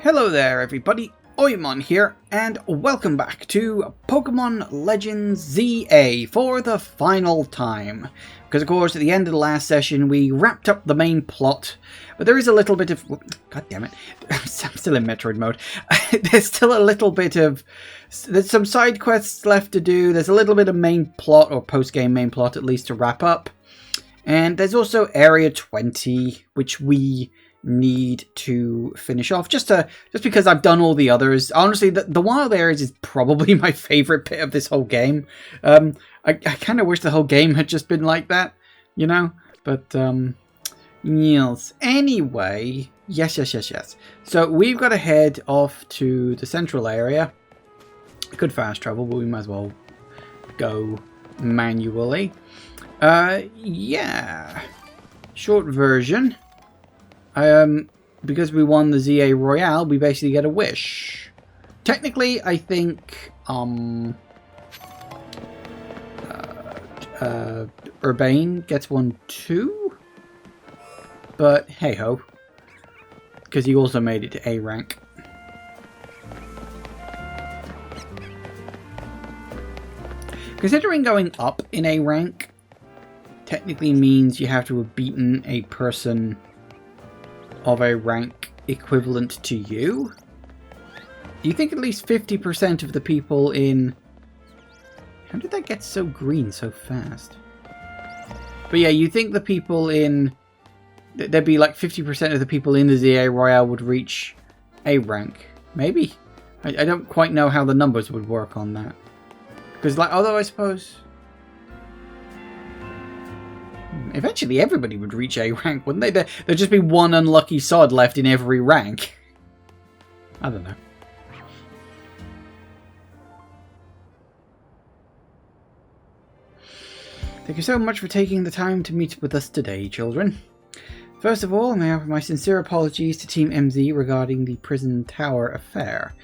Hello there everybody, Oimon here, and welcome back to Pokemon Legends ZA for the final time. Because of course at the end of the last session we wrapped up the main plot, but there is a little bit of... God damn it, I'm still in Metroid mode. There's still a little bit of... There's some side quests left to do, there's a little bit of main plot, or post-game main plot at least, to wrap up. And there's also Area 20, which we need to finish off, just because I've done all the others. Honestly, the wild areas is probably my favorite bit of this whole game. I kind of wish the whole game had just been like that, you know, but yes. Anyway, yes, so we've got to head off to the central area. I could fast travel, but we might as well go manually. Yeah, short version. Because we won the ZA Royale, we basically get a wish. Technically, I think, Urbane gets one too? But, hey-ho. Because he also made it to A rank. Considering going up in A rank technically means you have to have beaten a person of a rank equivalent to you. You think at least 50% of the people in... How did that get so green so fast? But yeah, you think the people in... There'd be like 50% of the people in the ZA Royale would reach A rank. Maybe? I don't quite know how the numbers would work on that. Because, like, although I suppose... Eventually everybody would reach A rank, wouldn't they? There'd just be one unlucky sod left in every rank. I don't know. Thank you so much for taking the time to meet with us today, children. First of all, may I offer my sincere apologies to Team MZ regarding the Prison Tower affair.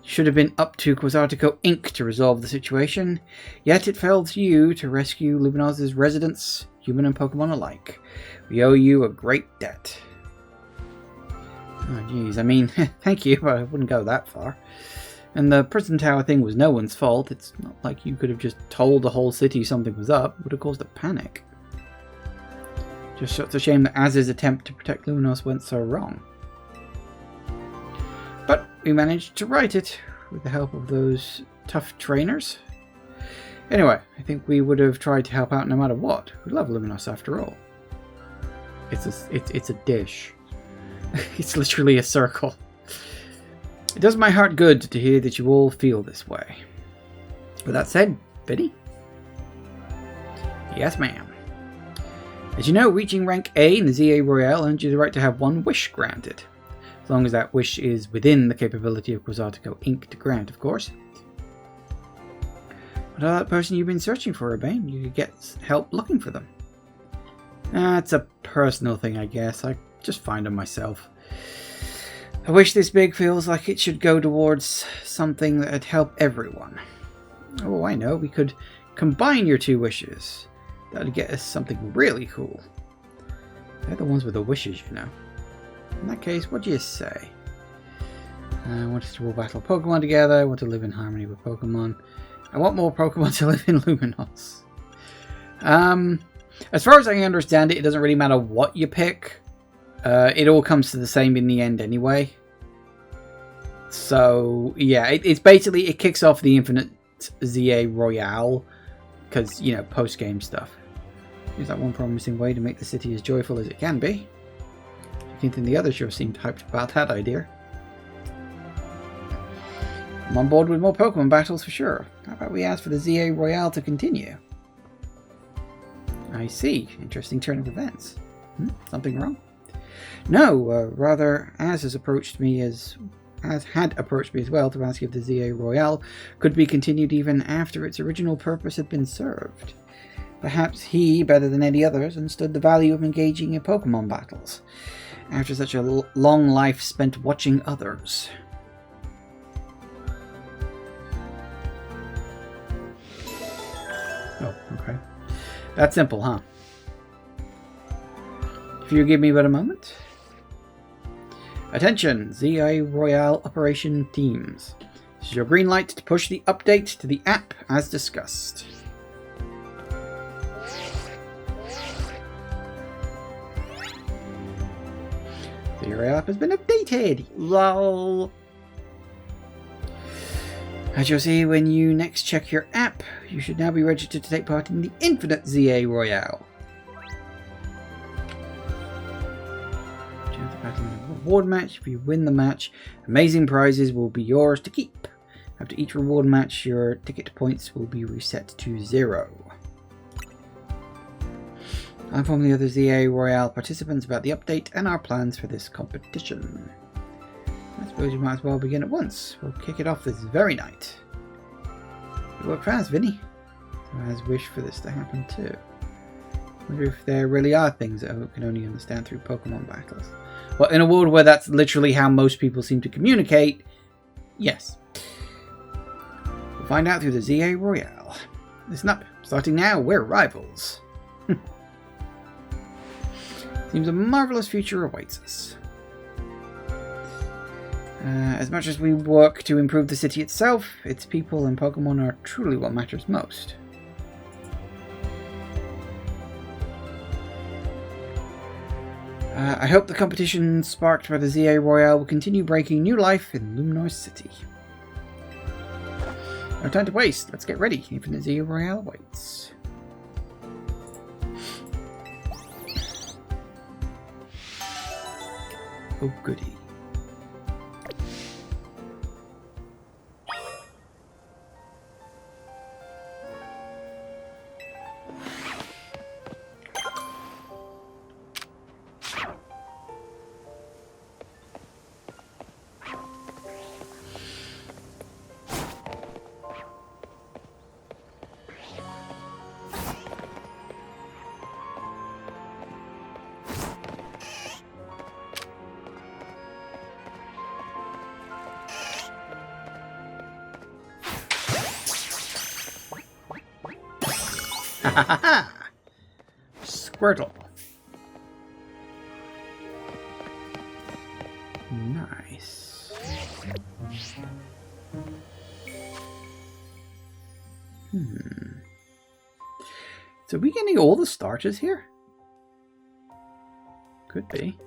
Should have been up to Quasartico Inc. to resolve the situation, yet it fell to you to rescue Luminos's residents, human and Pokemon alike. We owe you a great debt. Oh jeez, I mean, thank you, but I wouldn't go that far. And the prison tower thing was no one's fault. It's not like you could have just told the whole city something was up. It would have caused a panic. Just such a shame that Az's attempt to protect Luminos went so wrong. But we managed to right it with the help of those tough trainers. Anyway, I think we would have tried to help out no matter what. We love Luminos after all. It's a dish. It's literally a circle. It does my heart good to hear that you all feel this way. With that said, Biddy? Yes, ma'am. As you know, reaching rank A in the ZA Royale earns you the right to have one wish granted. As long as that wish is within the capability of Quasartico Inc. to grant, of course. What about that person you've been searching for, Urbane? You could get help looking for them. It's a personal thing, I guess. I just find them myself. A wish this big feels like it should go towards something that'd help everyone. Oh, I know. We could combine your two wishes. That'd get us something really cool. They're the ones with the wishes, you know. In that case, what do you say? I want us to all battle Pokemon together. I want to live in harmony with Pokemon. I want more Pokemon to live in Luminos. As far as I understand it, it doesn't really matter what you pick. It all comes to the same in the end anyway. So, yeah, it's basically, it kicks off the Infinite ZA Royale. Because, you know, post-game stuff. Is that one promising way to make the city as joyful as it can be? Keith and the others sure seemed hyped about that idea. I'm on board with more Pokemon battles for sure. How about we ask for the ZA Royale to continue? I see. Interesting turn of events. Something wrong? No, rather, Az had approached me as well to ask if the ZA Royale could be continued even after its original purpose had been served. Perhaps he, better than any others, understood the value of engaging in Pokemon battles after such a long life spent watching others. Oh, okay. That simple, huh? If you give me but a moment. Attention, ZA Royale Operation Teams. This is your green light to push the update to the app as discussed. The Royale app has been updated. Lol. As you'll see when you next check your app, you should now be registered to take part in the Infinite ZA Royale. Reward match. If you win the match, amazing prizes will be yours to keep. After each reward match, your ticket points will be reset to 0. I'll inform the other ZA Royale participants about the update and our plans for this competition. I suppose you might as well begin at once. We'll kick it off this very night. You work fast, Vinny. So I has wished for this to happen too. I wonder if there really are things that I can only understand through Pokemon battles. Well, in a world where that's literally how most people seem to communicate, yes. We'll find out through the ZA Royale. Listen up. Starting now, we're rivals. Seems a marvelous future awaits us. As much as we work to improve the city itself, its people and Pokemon are truly what matters most. I hope the competition sparked by the ZA Royale will continue breaking new life in Luminoir City. No time to waste, let's get ready. Infinite ZA Royale awaits. Oh goody. Ha ha ha! Squirtle. Nice. So are we getting all the starters here? Could be.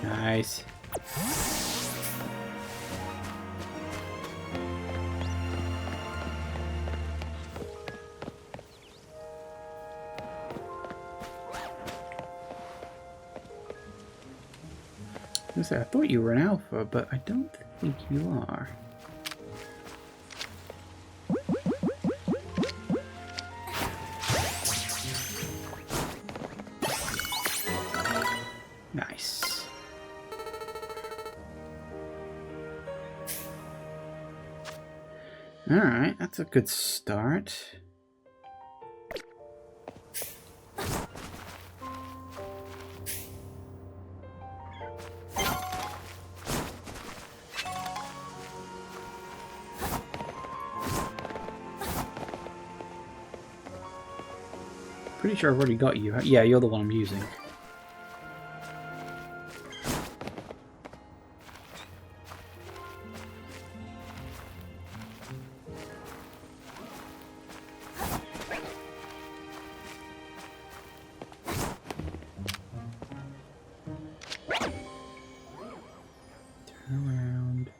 Nice. I thought you were an alpha, but I don't think you are. Nice. Alright, that's a good start. Pretty sure I've already got you. Yeah, you're the one I'm using. Turn around.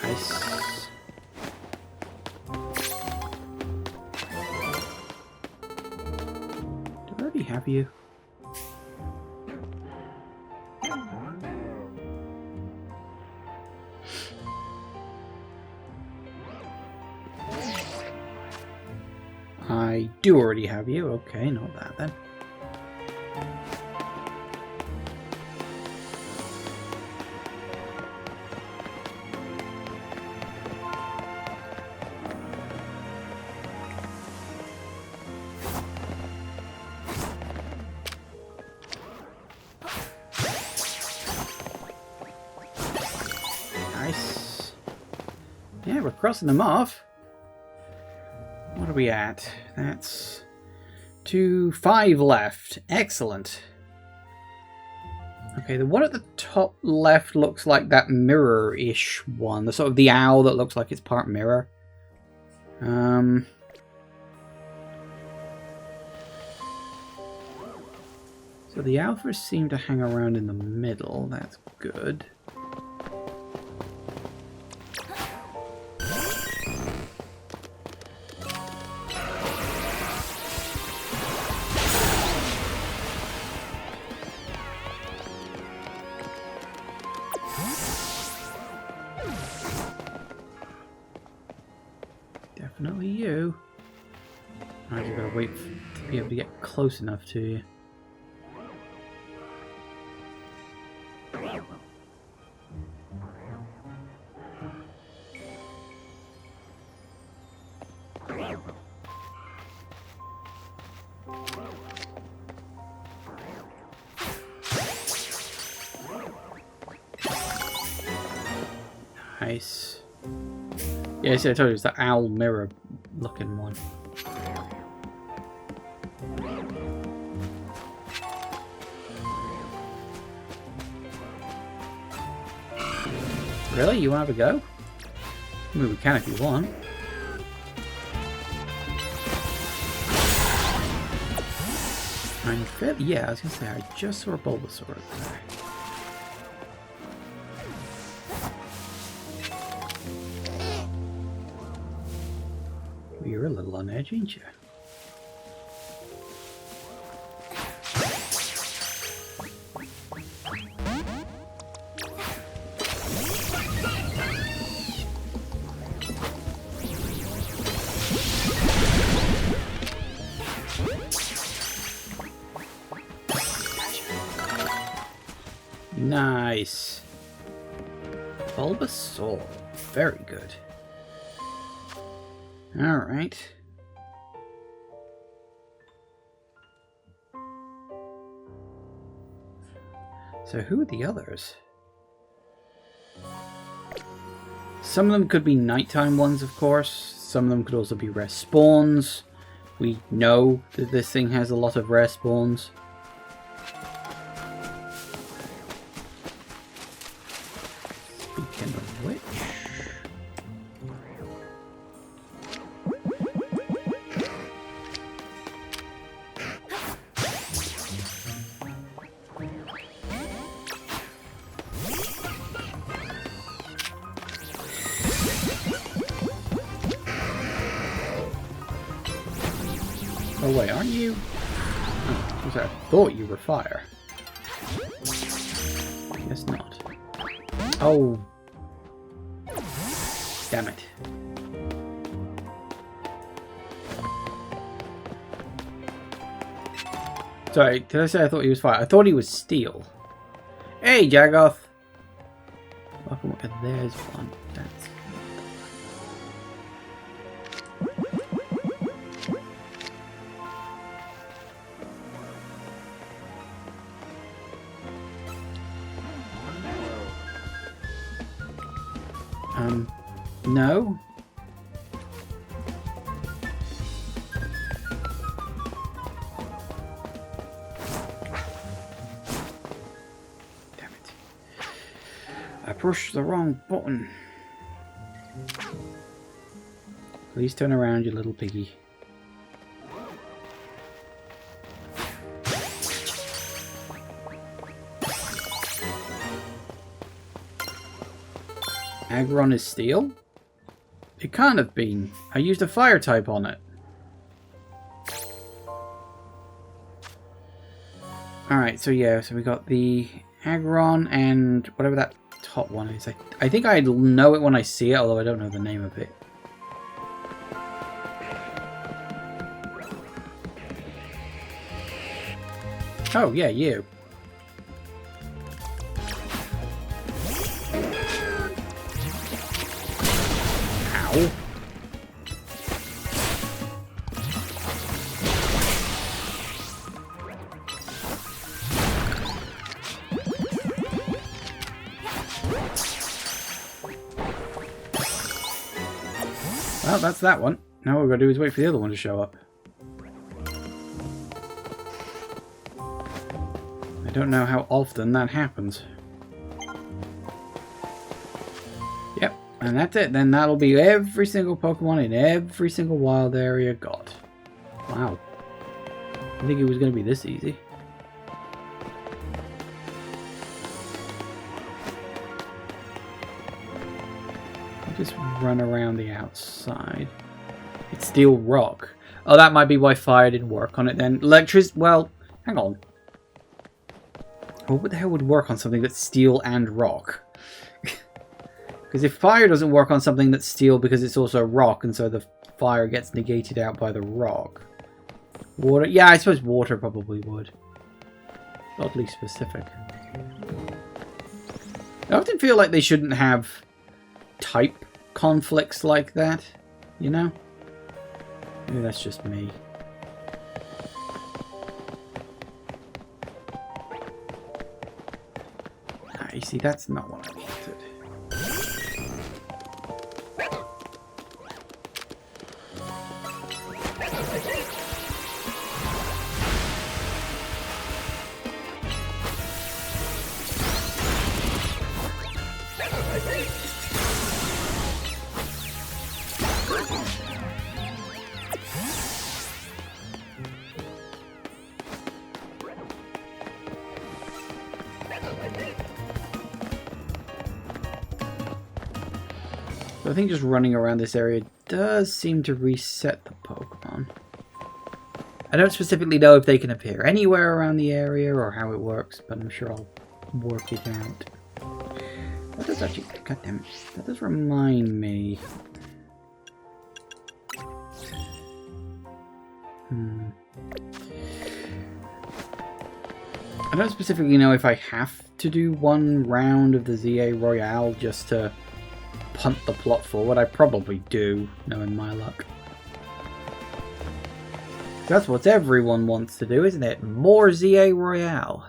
Nice. Have you? I I do already have you. Okay, not that then. Nice. Yeah, we're crossing them off. What are we at? That's 5 left. Excellent. Okay, the one at the top left looks like that mirror-ish one. The sort of the owl that looks like it's part mirror. So the alphas seem to hang around in the middle. That's good. Definitely you. I just gotta wait to be able to get close enough to you. Nice. Yeah, see, I told you it's the owl mirror looking one. Really? You want to have a go? I mean, we can if you want. I'm fairly, yeah, I was going to say, I just saw a Bulbasaur there. You're a little on edge, ain't you? Nice. Bulbasaur. Very good. Alright. So who are the others? Some of them could be nighttime ones, of course. Some of them could also be rare spawns. We know that this thing has a lot of rare spawns. Speaking of which... Oh wait, aren't you? Oh, I thought you were fire. Guess not. Oh. Damn it. Sorry, did I say I thought he was fire? I thought he was steel. Hey, Jagoth! Welcome. There's one. That's... no. Damn it. I pushed the wrong button. Please turn around, you little piggy. Aggron is steel? It can't have been. I used a fire type on it. Alright, so yeah, so we got the Aggron and whatever that top one is. I think I know it when I see it, although I don't know the name of it. Oh, yeah, you. Ow. Well, that's that one. Now what we've got to do is wait for the other one to show up. I don't know how often that happens. Yep, and that's it. Then that'll be every single Pokemon in every single wild area got. Wow. I didn't think it was going to be this easy. Just run around the outside. It's steel rock. Oh, that might be why fire didn't work on it then. Electricity. Well, hang on. What the hell would work on something that's steel and rock? Because if fire doesn't work on something that's steel because it's also rock, and so the fire gets negated out by the rock. Water. Yeah, I suppose water probably would. Oddly specific. I often feel like they shouldn't have type conflicts like that, you know? Maybe that's just me. Ah, you see, that's not what I wanted. So I think just running around this area does seem to reset the Pokemon. I don't specifically know if they can appear anywhere around the area or how it works, but I'm sure I'll work it out. That does actually, goddammit, that does remind me. I don't specifically know if I have to do one round of the ZA Royale just to punt the plot forward. I probably do, knowing my luck. That's what everyone wants to do, isn't it? More ZA Royale.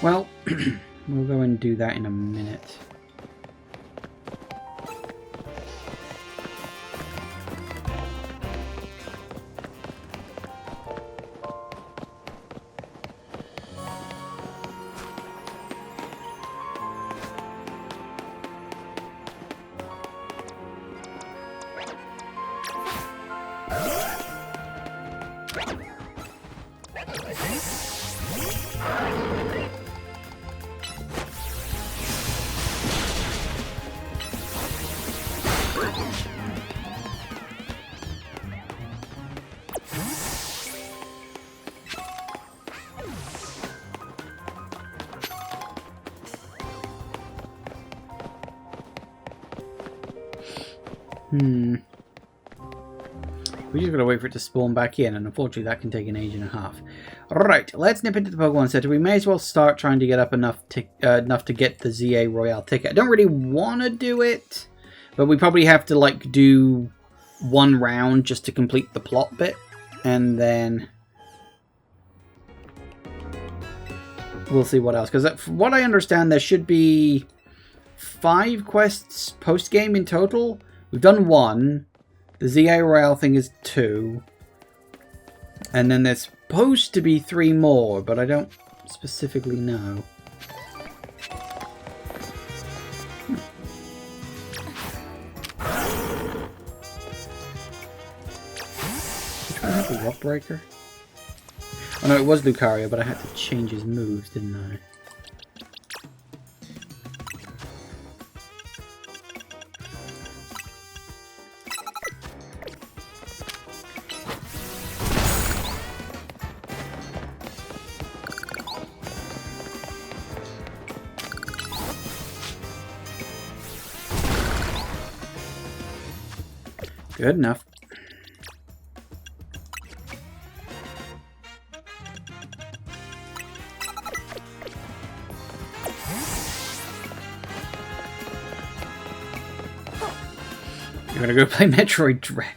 Well, we'll go and do that in a minute. We just gotta wait for it to spawn back in, and unfortunately that can take an age and a half. Alright, let's nip into the Pokemon Center. We may as well start trying to get up enough to get the ZA Royale ticket. I don't really want to do it, but we probably have to like do one round just to complete the plot bit, and then we'll see what else. Because from what I understand, there should be 5 quests post-game in total. We've done 1. The ZA Royale thing is 2. And then there's supposed to be 3 more, but I don't specifically know. Which one had the Rock Breaker? Oh no, it was Lucario, but I had to change his moves, didn't I? Good enough. You're gonna go play Metroid Dread.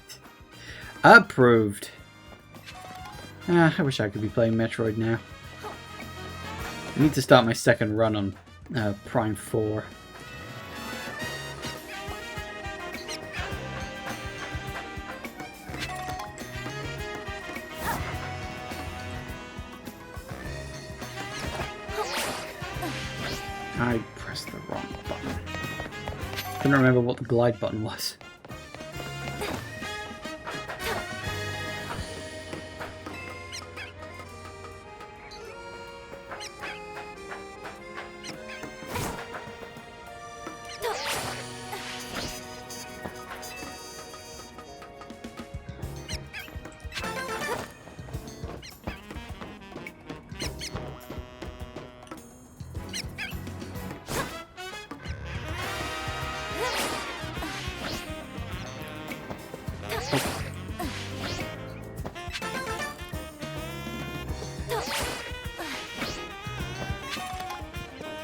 Approved. I wish I could be playing Metroid now. I need to start my second run on Prime 4. I pressed the wrong button. Couldn't remember what the glide button was.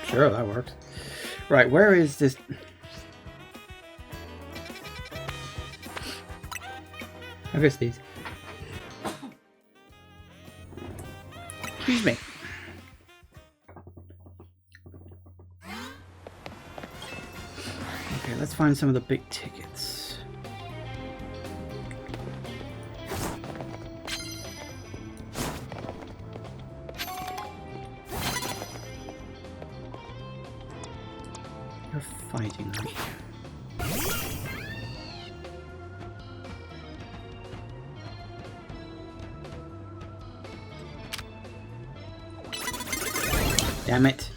Sure, that works. Right, where is this? I guess these. Excuse me. Okay, let's find some of the big tickets. You're fighting, aren't you? Damn it.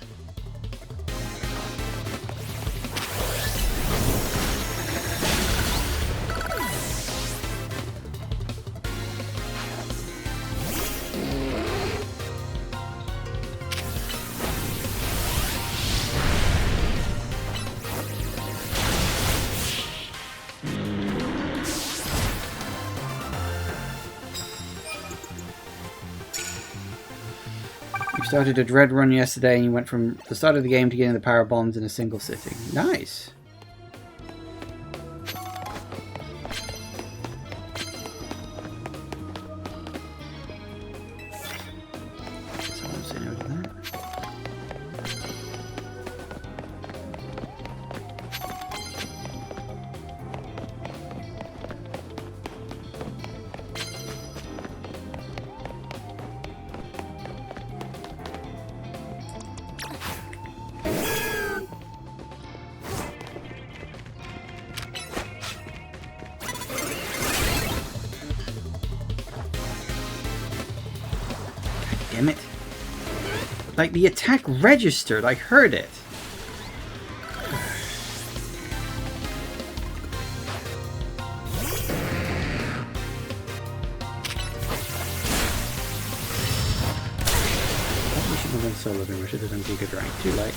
You started a Dread run yesterday and you went from the start of the game to getting the power bombs in a single sitting. Nice. So I won't say no to that. Damn it. Like, the attack registered. I heard it. Probably should have done solo then. We should have done Giga Drain. Too late.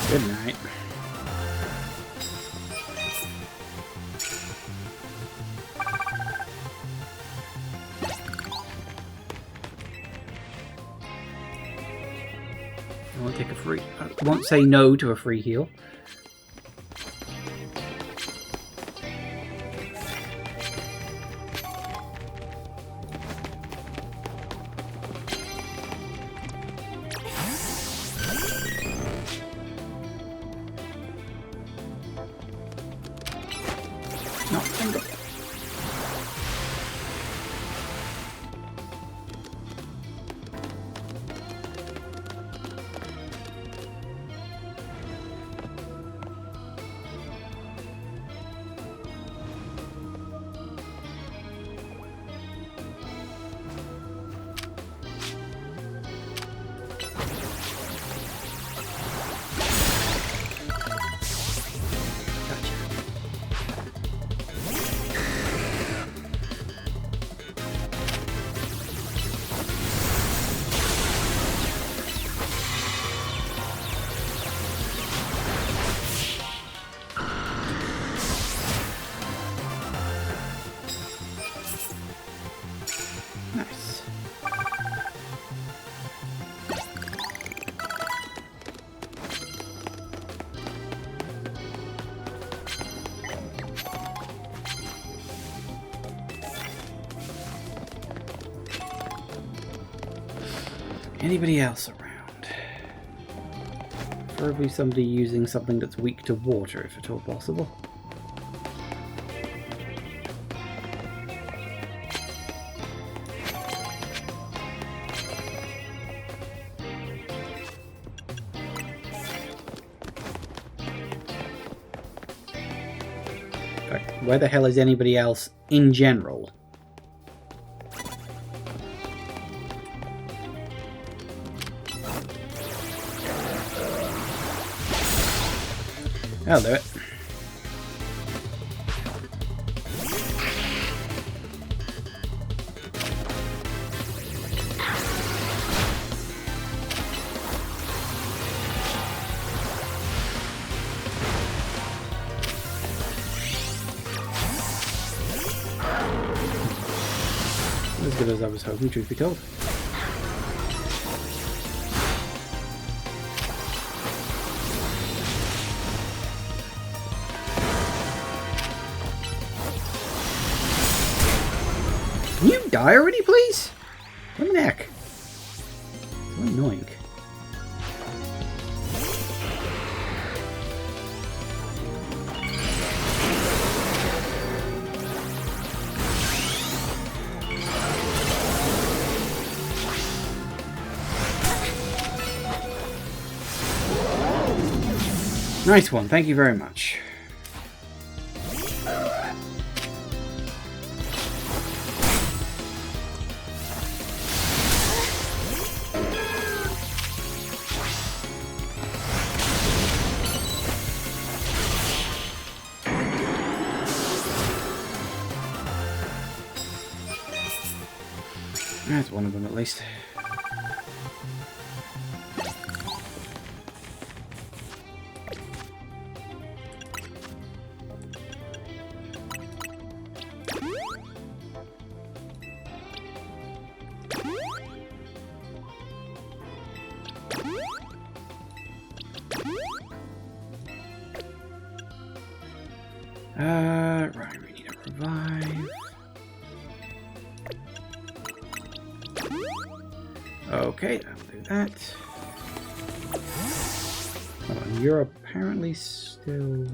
Good night. I won't take a free. I won't say no to a free heal. No, end it. Anybody else around? Preferably somebody using something that's weak to water, if at all possible. Where the hell is anybody else in general? I'll do it. As good as I was hoping, truth be told. Can you die already, please? What the heck? So annoying. Nice one, thank you very much. That's one of them at least. Right, we need a revive. Okay, I'll do that. Hold on, you're apparently still...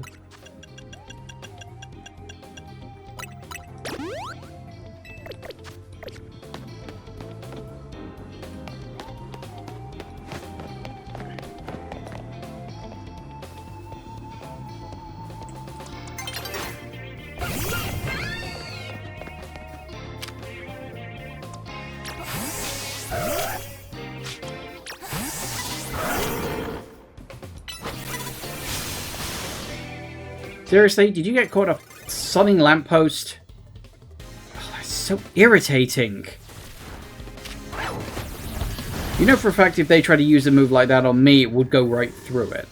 Seriously, did you get caught a sunning lamppost? Oh, that's so irritating. You know for a fact if they try to use a move like that on me, it would go right through it.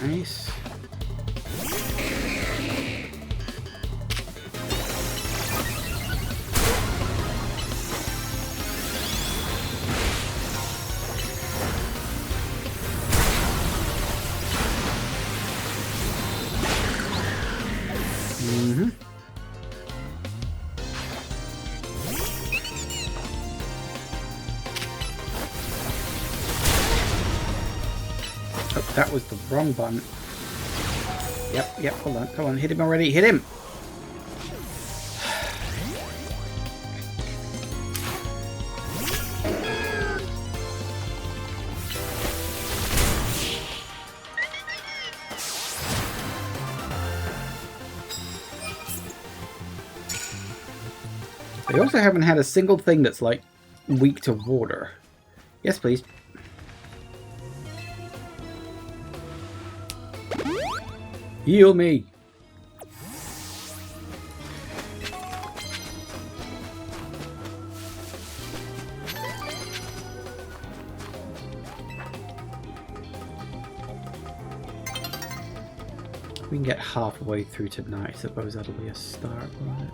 Nice. Oh, that was the wrong button. Yep, hold on, come on, hit him already, hit him! They also haven't had a single thing that's like weak to water. Yes, please. Heal me. We can get halfway through tonight. I suppose that'll be a start, won't it?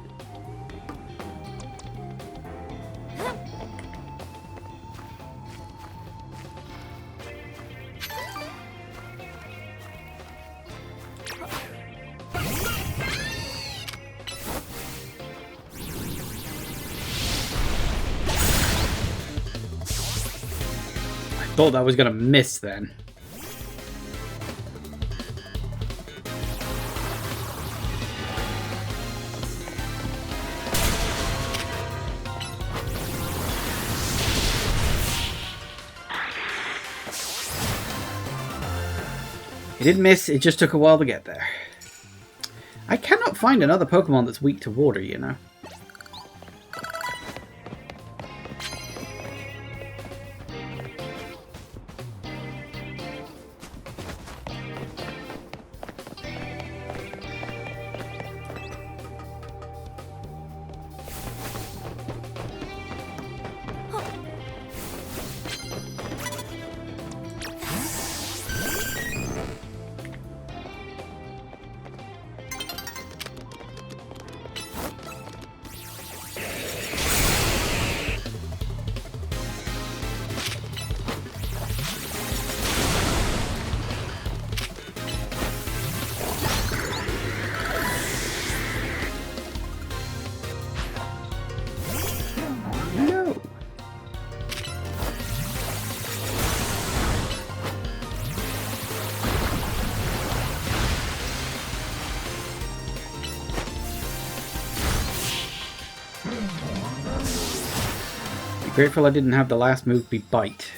I thought that was gonna miss then. It didn't miss, it just took a while to get there. I cannot find another Pokemon that's weak to water, you know. Grateful I didn't have the last move be Bite.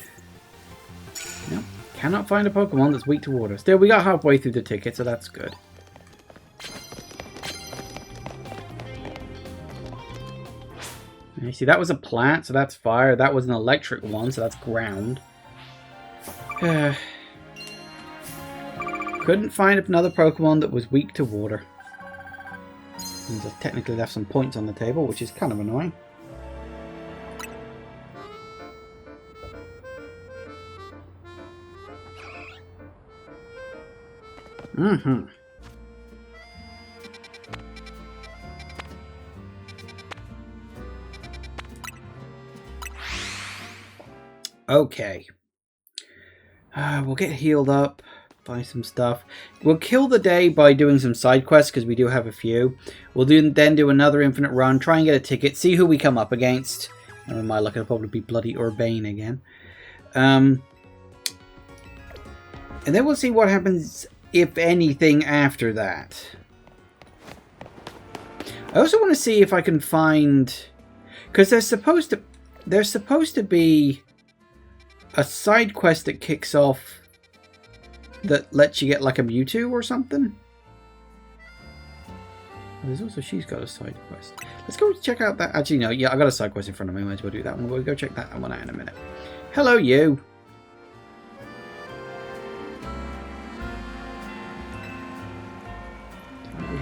No, cannot find a Pokemon that's weak to water. Still, we got halfway through the ticket, so that's good. You see, that was a plant, so that's fire. That was an electric one, so that's ground. Couldn't find another Pokemon that was weak to water. Means I've technically left some points on the table, which is kind of annoying. Mm-hmm. Okay. We'll get healed up, buy some stuff. We'll kill the day by doing some side quests, because we do have a few. We'll then do another infinite run, try and get a ticket, see who we come up against. And with my luck, it'll probably be bloody Urbane again. And then we'll see what happens, if anything, after that. I also want to see if I can find, because there's supposed to be a side quest that kicks off that lets you get like a Mewtwo or something. There's also, she's got a side quest. Let's go check out that. Actually, no, yeah, I got a side quest in front of me. Might as well do that one. We'll go check that one out in a minute. Hello, you.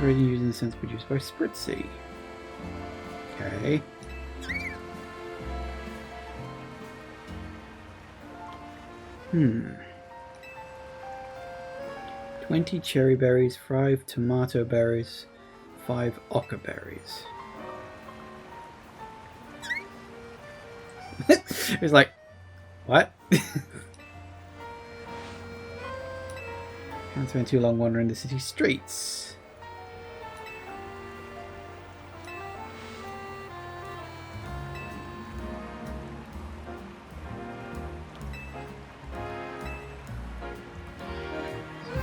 Already using the sense produced by Spritzy. Okay. Hmm. 20 cherry berries, 5 tomato berries, 5 oca berries. It was like, what? Can't spend too long wandering the city streets.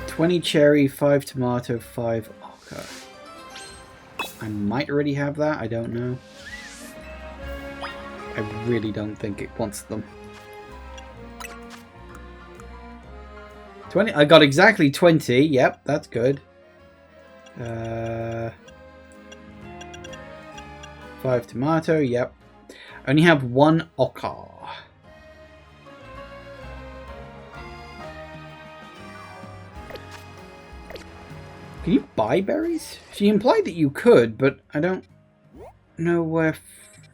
$20 cherry, 5 tomato, 5 oca. I might already have that, I don't know. I really don't think it wants them. 20, I got exactly 20, yep, that's good. 5 tomato, yep. I only have 1 ochre. Can you buy berries? She implied that you could, but I don't know where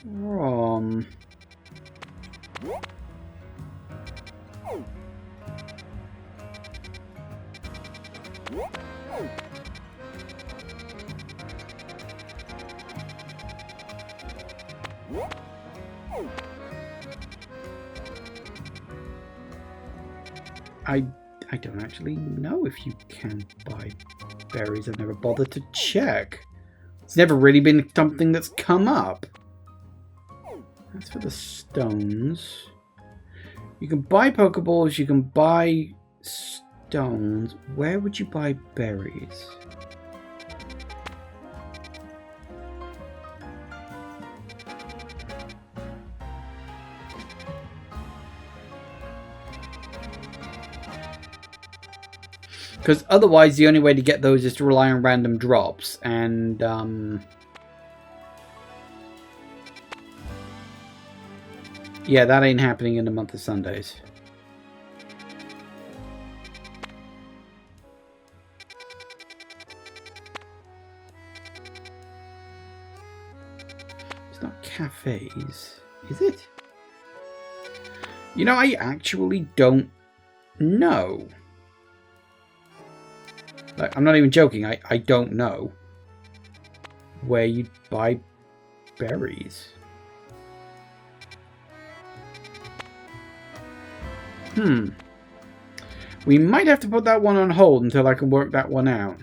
from. I don't actually know if you can buy berries. I've never bothered to check. It's never really been something that's come up. That's for the stones. You can buy Pokeballs, you can buy stones. Where would you buy berries? Because otherwise, the only way to get those is to rely on random drops. And, yeah, that ain't happening in the month of Sundays. It's not cafes, is it? You know, I actually don't know. Like, I'm not even joking. I don't know where you'd buy berries. We might have to put that one on hold until I can work that one out.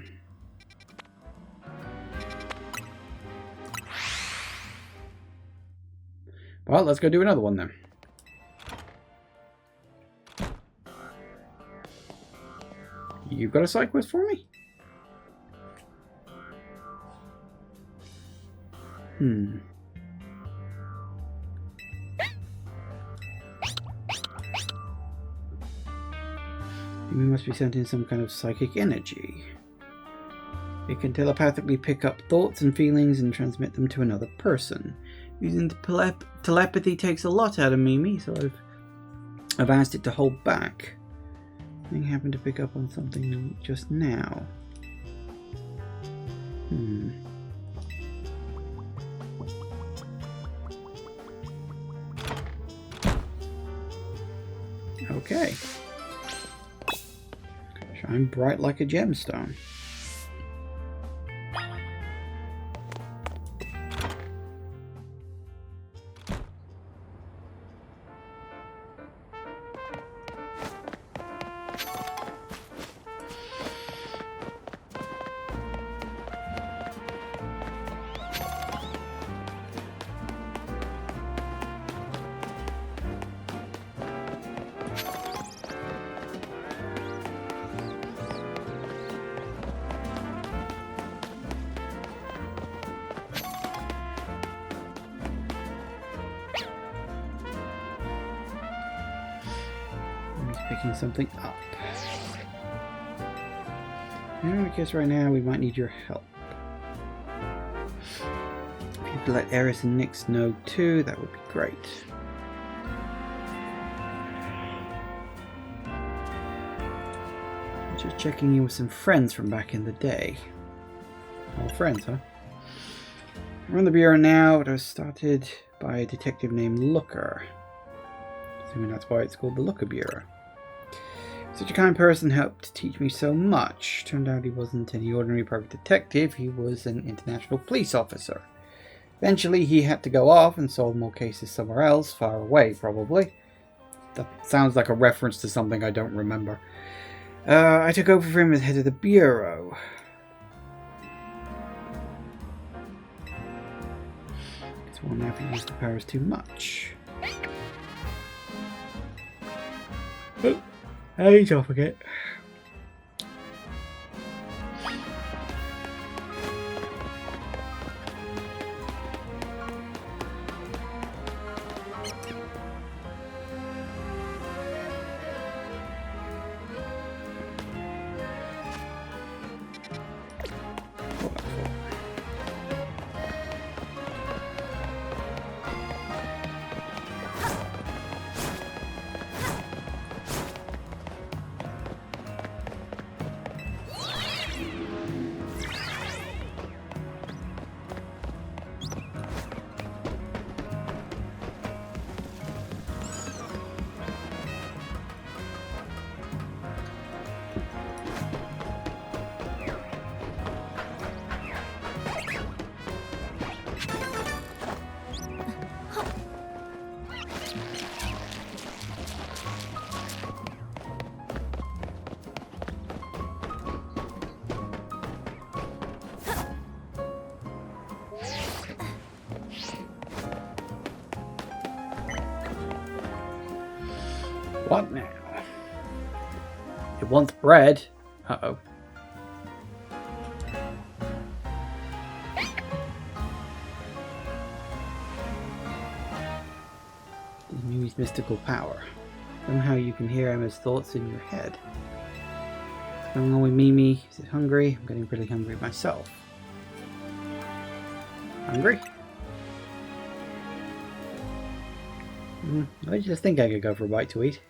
Well, let's go do another one then. You got a side quest for me? We must be sent in some kind of psychic energy. It can telepathically pick up thoughts and feelings and transmit them to another person. Using telepathy takes a lot out of Mimi, so I've asked it to hold back. I happened to pick up on something just now. Okay. Shine bright like a gemstone. Picking something up. I guess right now we might need your help. If you could let Eris and Nyx know too, that would be great. Just checking in with some friends from back in the day. All friends, huh? I run the bureau now. It was started by a detective named Looker. Assuming that's why it's called the Looker Bureau. Such a kind person helped teach me so much. Turned out he wasn't any ordinary private detective, he was an international police officer. Eventually he had to go off and solve more cases somewhere else, far away probably. That sounds like a reference to something I don't remember. I took over for him as head of the bureau. Guess we'll never use the powers too much. Oh. Hey, don't forget. What now? It wants bread. Uh-oh. Mimi's mystical power. Somehow you can hear Emma's thoughts in your head. What's going on with Mimi? Is it hungry? I'm getting pretty hungry myself. Hungry? I just think I could go for a bite to eat.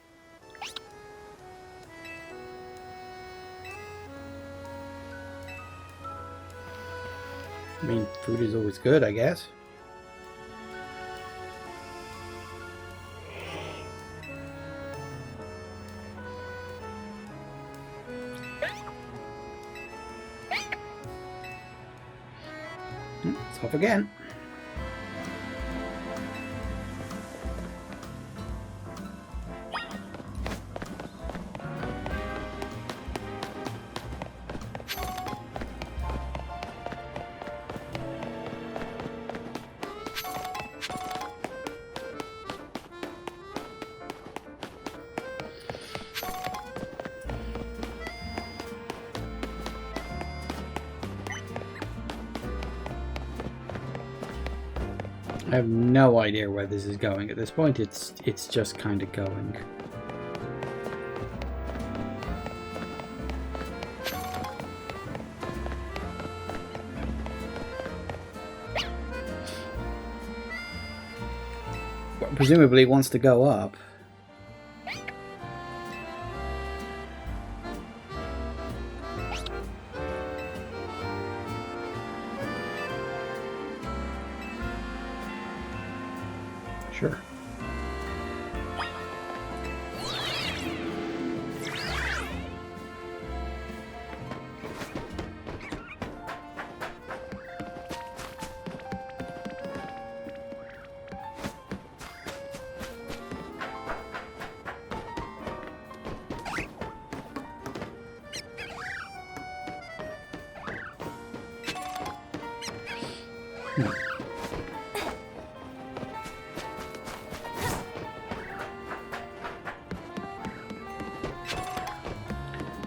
I mean, food is always good, I guess. It's off again. I have no idea where this is going at this point. It's just kind of going. Well, presumably it wants to go up. Sure.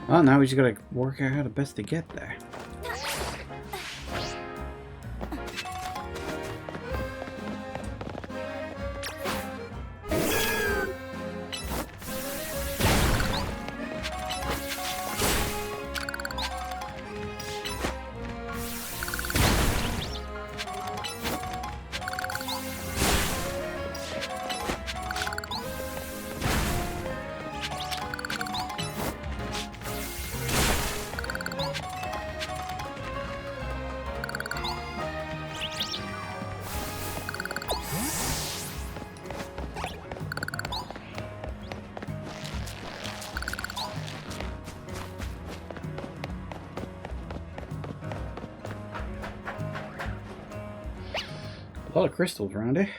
Well, now we just gotta work out how to best to get there. A lot of crystals around here.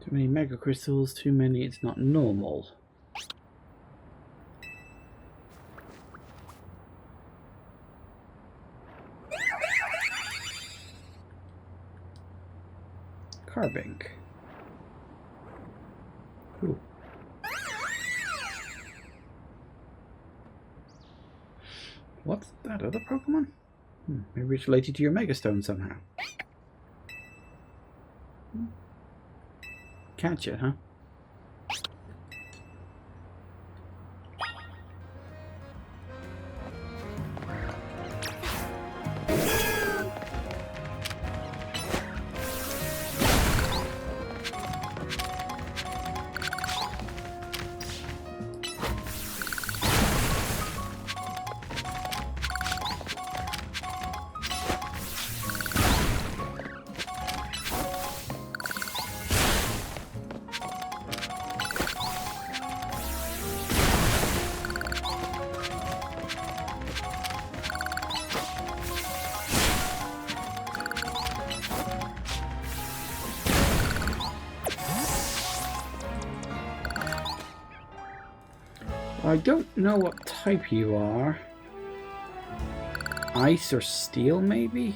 Too many mega crystals, too many, it's not normal. Carbink. Ooh. What's that other Pokemon? Maybe it's related to your Mega Stone somehow. Catch it, huh? I don't know what type you are. ice or steel, maybe?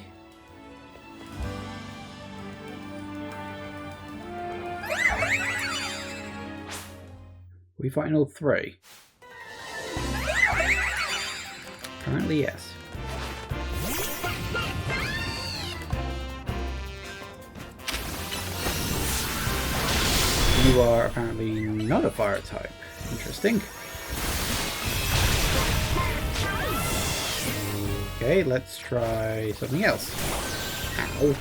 We fighting all three? Apparently, yes. You are apparently not a fire type. Interesting. Okay, let's try something else. Ow.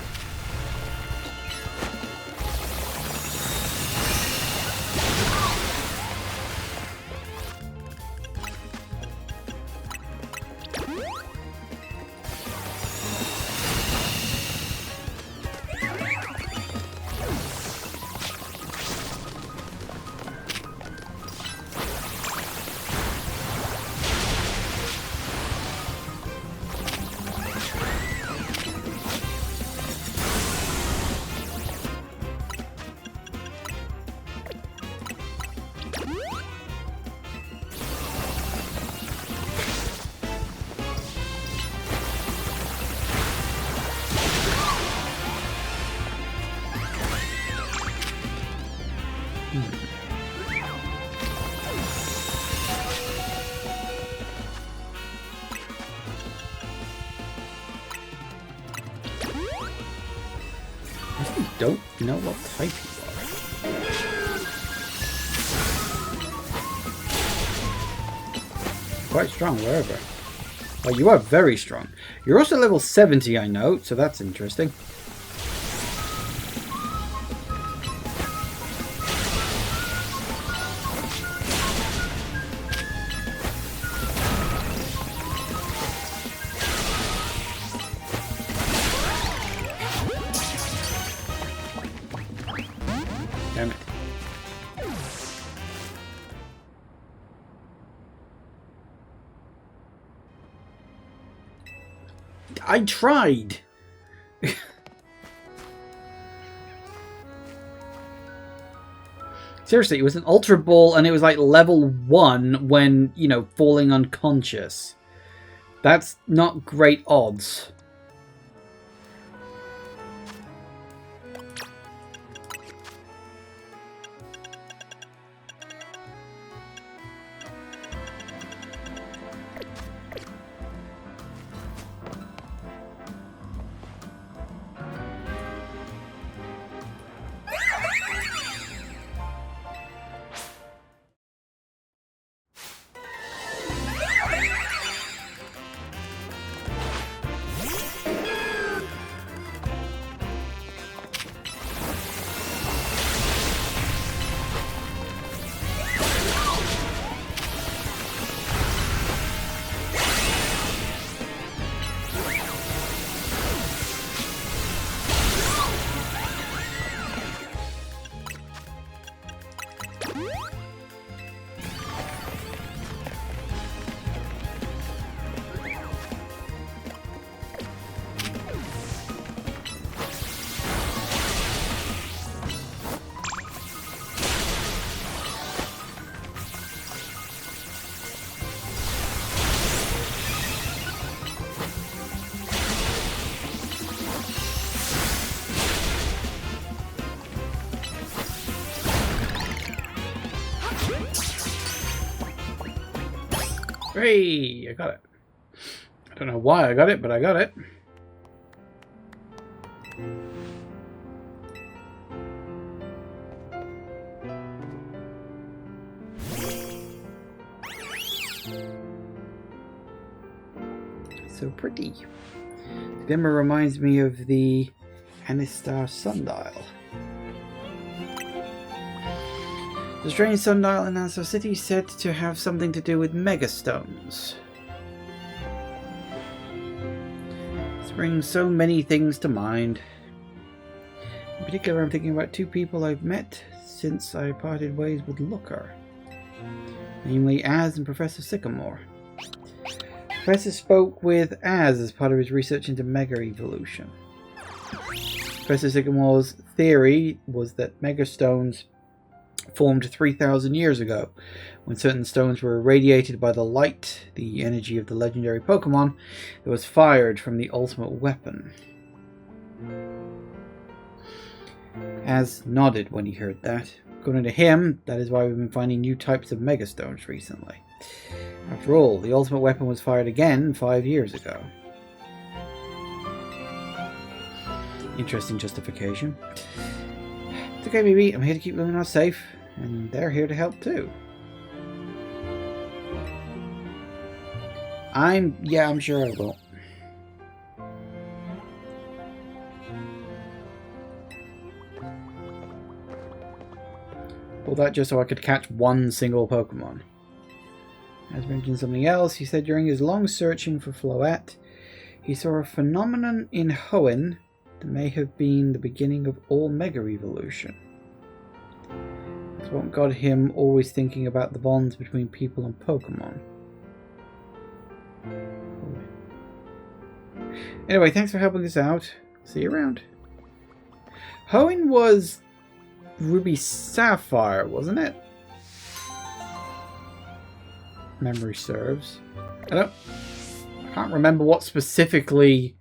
I don't know what type you are. Quite strong, wherever. Oh, you are very strong. You're also level 70, I know, so that's interesting. Damn it. I tried! Seriously, it was an Ultra Ball and it was like level 1 when, you know, falling unconscious. That's not great odds. Hey, I got it. I don't know why I got it, but I got it. So pretty. The glimmer reminds me of the Anistar sundial. The strange sundial in Anistar City is said to have something to do with megastones. This brings so many things to mind. In particular, I'm thinking about two people I've met since I parted ways with Looker. Namely, Az and Professor Sycamore. Professor spoke with Az as part of his research into Mega Evolution. Professor Sycamore's theory was that Megastones formed 3,000 years ago. When certain stones were irradiated by the light, the energy of the legendary Pokémon, that was fired from the ultimate weapon. Az nodded when he heard that. According to him, that is why we've been finding new types of Megastones recently. After all, the ultimate weapon was fired again 5 years ago. Interesting justification. It's okay, baby. I'm here to keep Luminar safe, and they're here to help too. I'm sure I will. All that just so I could catch one single Pokemon. As mentioned something else, he said during his long searching for Floette, he saw a phenomenon in Hoenn that may have been the beginning of all Mega Evolution. It's what got him always thinking about the bonds between people and Pokemon. Anyway, thanks for helping us out. See you around. Hoenn was Ruby Sapphire, wasn't it? Memory serves. I can't remember what specifically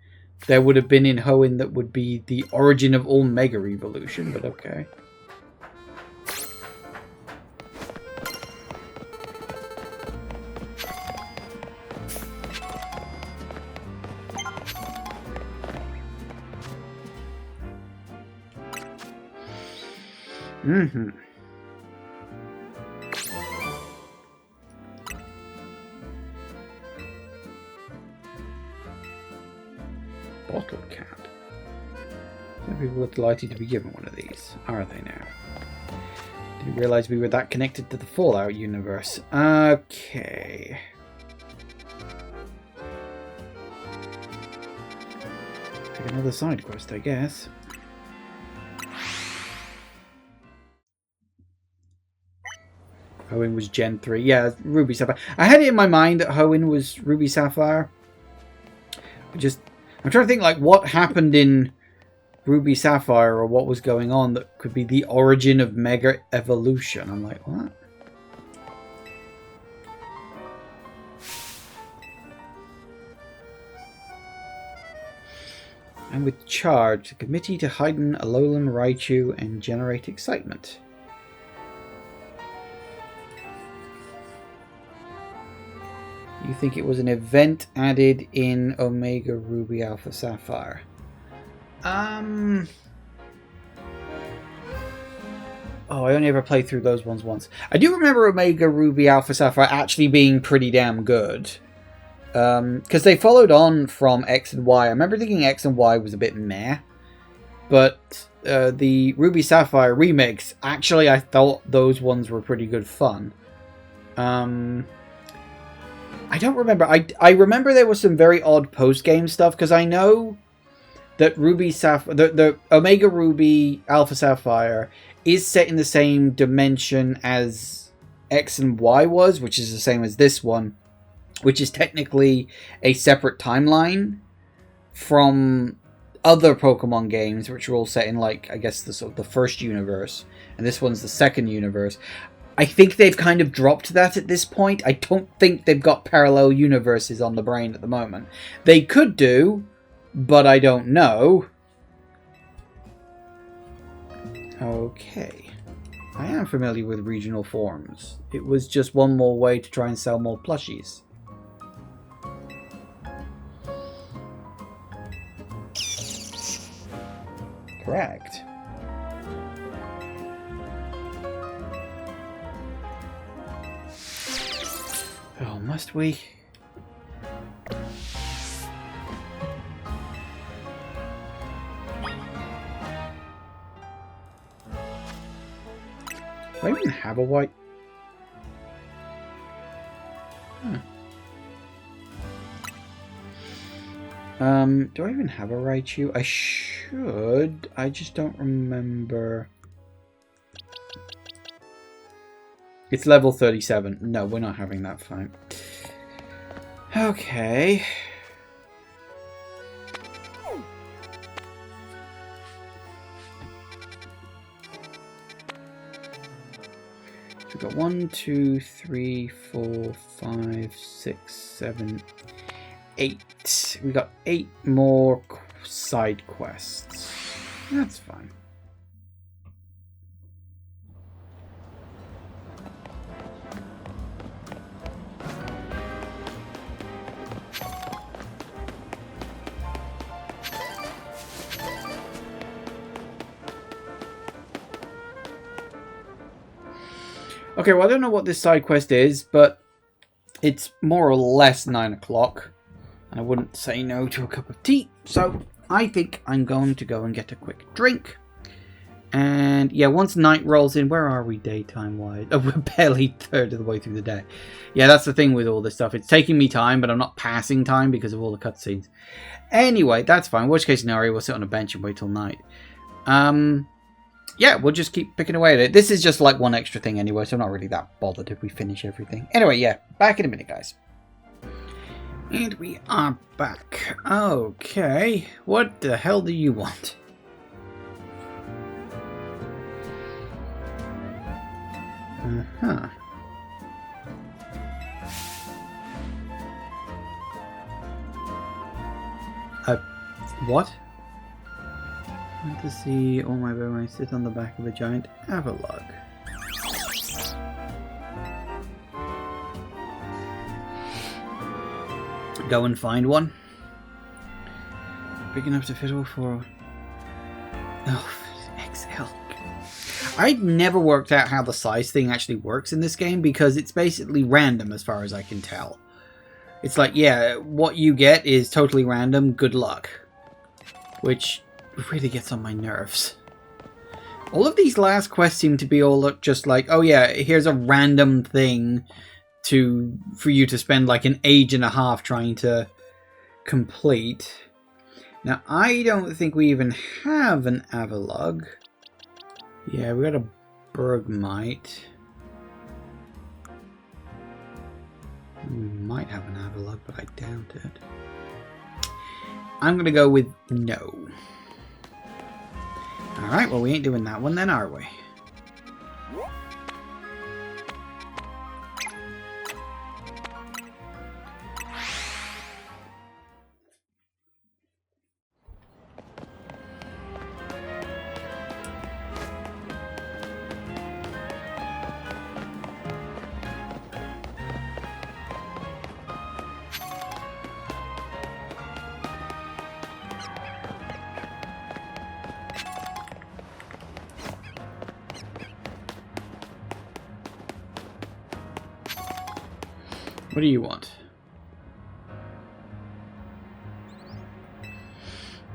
there would have been in Hoenn that would be the origin of all Mega Evolution, but okay. Mm-hmm. Bottle cap. Some people look delighted to be given one of these. Are they now? Didn't realize we were that connected to the Fallout universe. Okay. Pick another side quest, I guess. Hoenn was Gen 3. Yeah, Ruby Sapphire. I had it in my mind that Hoenn was Ruby Sapphire. I'm trying to think like what happened in Ruby Sapphire or what was going on that could be the origin of Mega Evolution. I'm like, what? And with Charge, the committee to heighten Alolan Raichu and generate excitement. You think it was an event added in Omega Ruby Alpha Sapphire? Oh, I only ever played through those ones once. I do remember Omega Ruby Alpha Sapphire actually being pretty damn good. Because they followed on from X and Y. I remember thinking X and Y was a bit meh. But the Ruby Sapphire remakes, actually I thought those ones were pretty good fun. I don't remember. I remember there was some very odd post-game stuff, because I know that the Omega Ruby Alpha Sapphire is set in the same dimension as X and Y was, which is the same as this one, which is technically a separate timeline from other Pokemon games, which are all set in, like, I guess the first universe, and this one's the second universe. I think they've kind of dropped that at this point. I don't think they've got parallel universes on the brain at the moment. They could do, but I don't know. Okay. I am familiar with regional forms. It was just one more way to try and sell more plushies. Correct. Oh, must we? Do I even have a white? Do I even have a Raichu? I should. I just don't remember. It's level 37. No, we're not having that fight. Okay. got 1, 2, 3, 4, 5, 6, 7, 8. We got 8 more side quests. That's fine. Okay, well, I don't know what this side quest is, but it's more or less 9 o'clock. And I wouldn't say no to a cup of tea. So I think I'm going to go and get a quick drink. And yeah, once night rolls in, where are we daytime-wise? Oh, we're barely a third of the way through the day. Yeah, that's the thing with all this stuff. It's taking me time, but I'm not passing time because of all the cutscenes. Anyway, that's fine. Worst case scenario, we'll sit on a bench and wait till night. Yeah, we'll just keep picking away at it. This is just like one extra thing anyway, so I'm not really that bothered if we finish everything. Anyway, yeah, back in a minute, guys. And we are back. Okay, what the hell do you want? Uh-huh. What? I want to see all my Pokemon sit on the back of a giant Avalugg. Go and find one. Big enough to fit all four. Oh, XL. I'd never worked out how the size thing actually works in this game because it's basically random as far as I can tell. It's like, yeah, what you get is totally random, good luck. Which really gets on my nerves. All of these last quests seem to be all just like, oh yeah, here's a random thing for you to spend like an age and a half trying to complete. Now, I don't think we even have an Avalugg. Yeah, we got a Bergmite. We might have an Avalugg, but I doubt it. I'm going to go with no. Alright, well, we ain't doing that one then, are we? What do you want?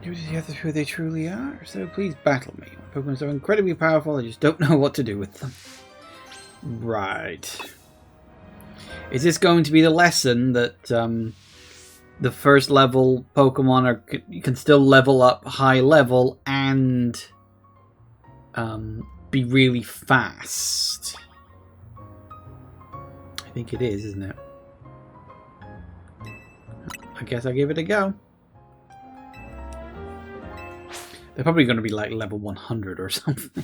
Do you have to who they truly are? So please battle me. My Pokemon are so incredibly powerful, I just don't know what to do with them. Right. Is this going to be the lesson that the first level Pokemon you can still level up high level and be really fast? I think it is, isn't it? I guess I'll give it a go. They're probably going to be like level 100 or something.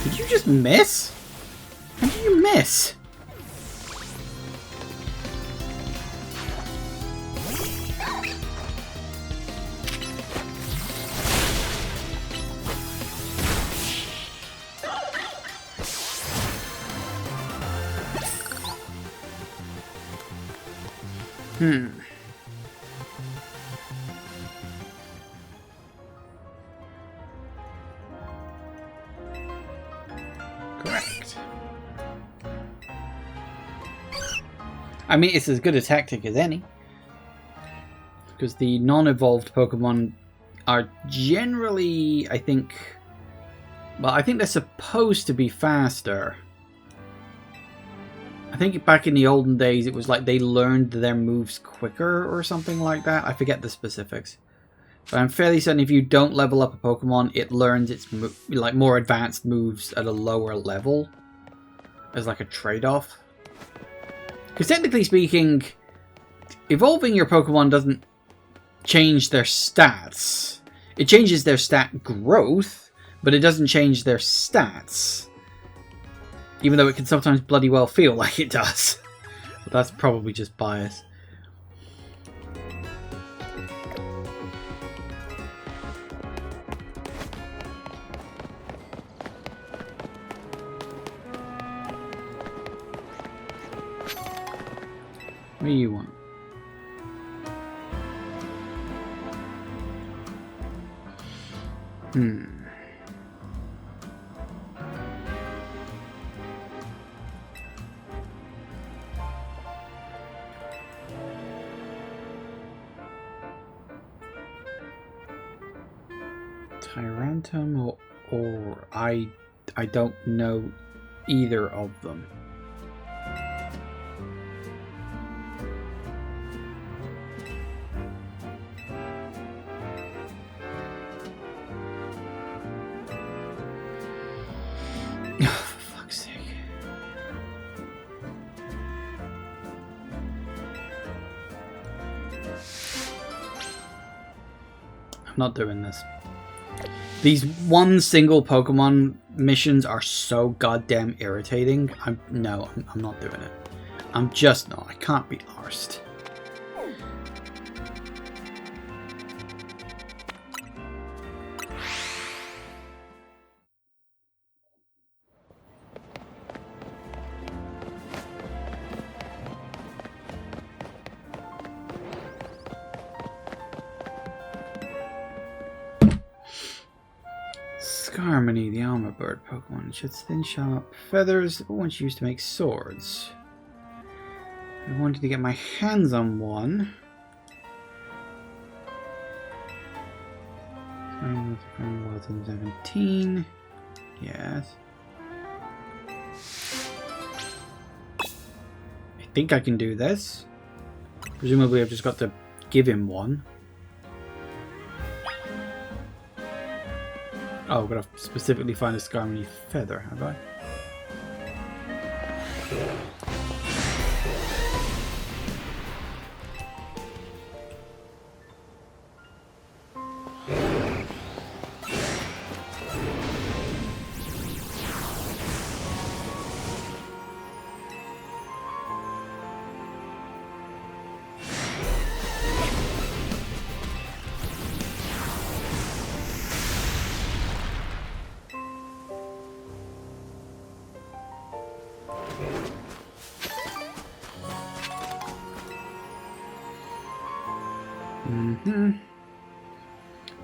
Did you just miss? How did you miss? correct. I mean, it's as good a tactic as any. Because the non-evolved Pokemon are generally, I think... Well, I think they're supposed to be faster. I think back in the olden days, it was like they learned their moves quicker or something like that. I forget the specifics. But I'm fairly certain if you don't level up a Pokemon, it learns its like more advanced moves at a lower level. As like a trade-off. Because technically speaking, evolving your Pokemon doesn't change their stats. It changes their stat growth, but it doesn't change their stats. Even though it can sometimes bloody well feel like it does. But that's probably just bias. What do you want? Tyrantum or I don't know either of them. I'm not doing this. These one single Pokemon missions are so goddamn irritating. I'm not doing it. I'm just not. I can't be arsed. Skarmory, the armor bird Pokemon. It sheds thin, sharp feathers, but once used to make swords. I wanted to get my hands on one. 17. Yes. I think I can do this. Presumably I've just got to give him one. Oh, I've got to specifically find a Skarmory feather, have I?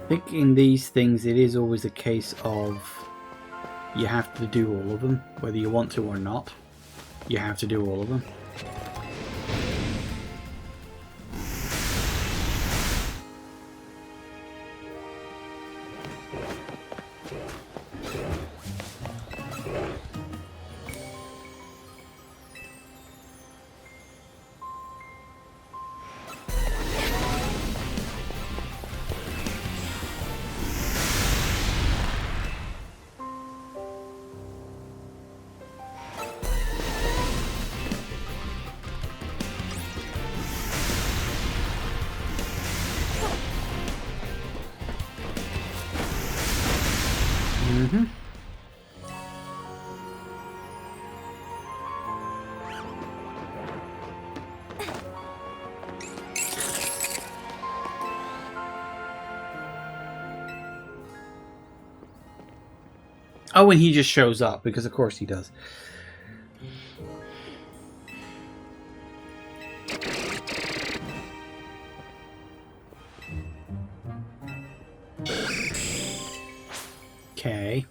I think in these things it is always a case of you have to do all of them, whether you want to or not. You have to do all of them. Oh, and he just shows up, because of course he does. Okay.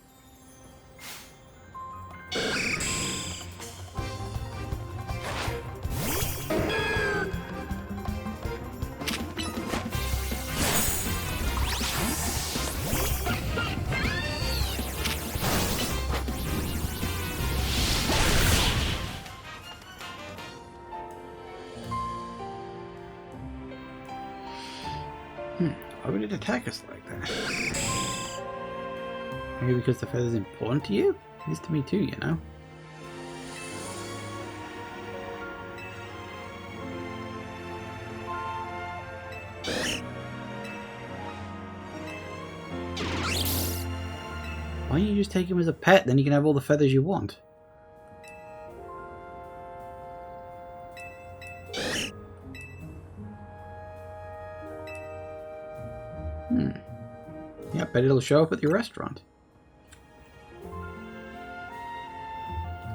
Why would it attack us like that? Maybe because the feather's important to you? It is to me too, you know. Why don't you just take him as a pet, then you can have all the feathers you want? Yeah, bet it'll show up at your restaurant.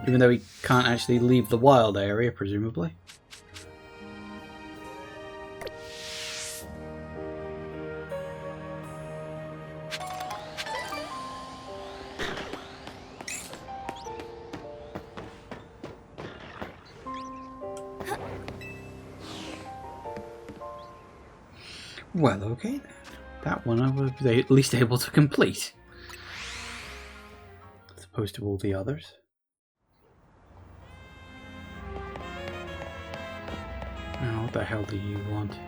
Even though he can't actually leave the wild area, presumably. Well, okay then. That one I was at least able to complete. As opposed to all the others. Oh, what the hell do you want?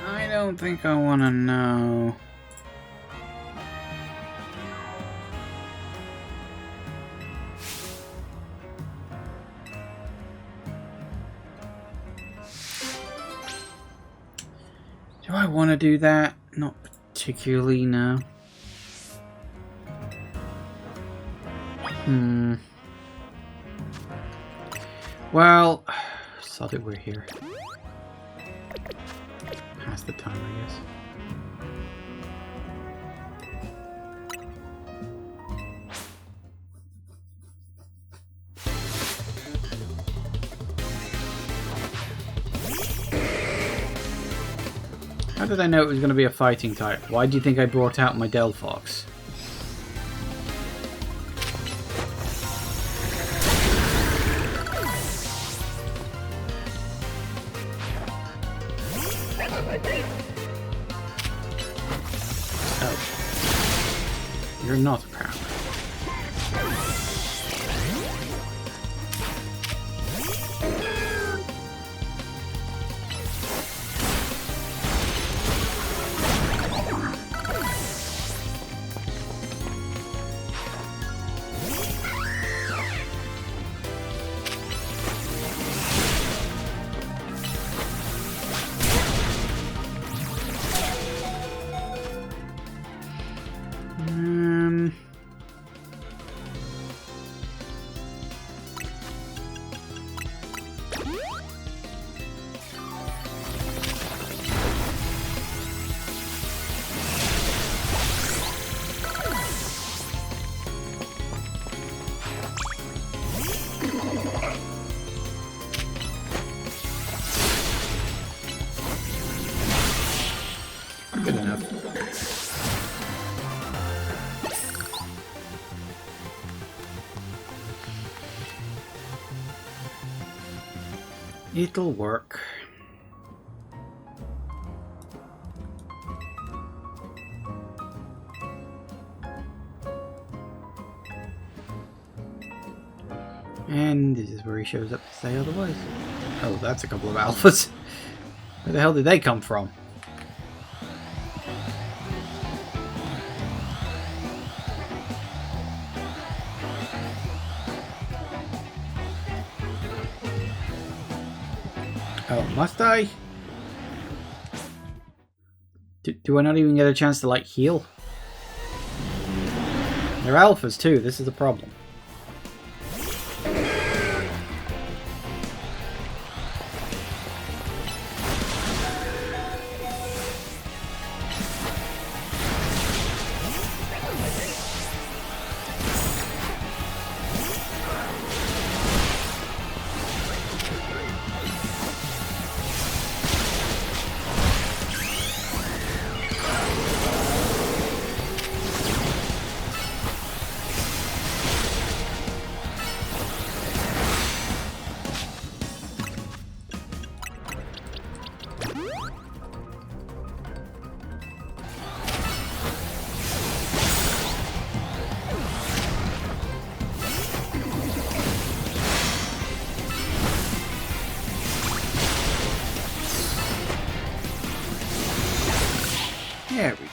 I don't think I want to know. Do I want to do that? Not particularly, no. Well, sod it, we're here. Past the time, I guess. How did I know it was going to be a fighting type? Why do you think I brought out my Delphox? Oh. You're not apparently. Good enough. It'll work. And this is where he shows up to say otherwise. Oh, that's a couple of alphas. Where the hell did they come from? Oh, must I? Do I not even get a chance to, like, heal? They're alphas, too. This is the problem.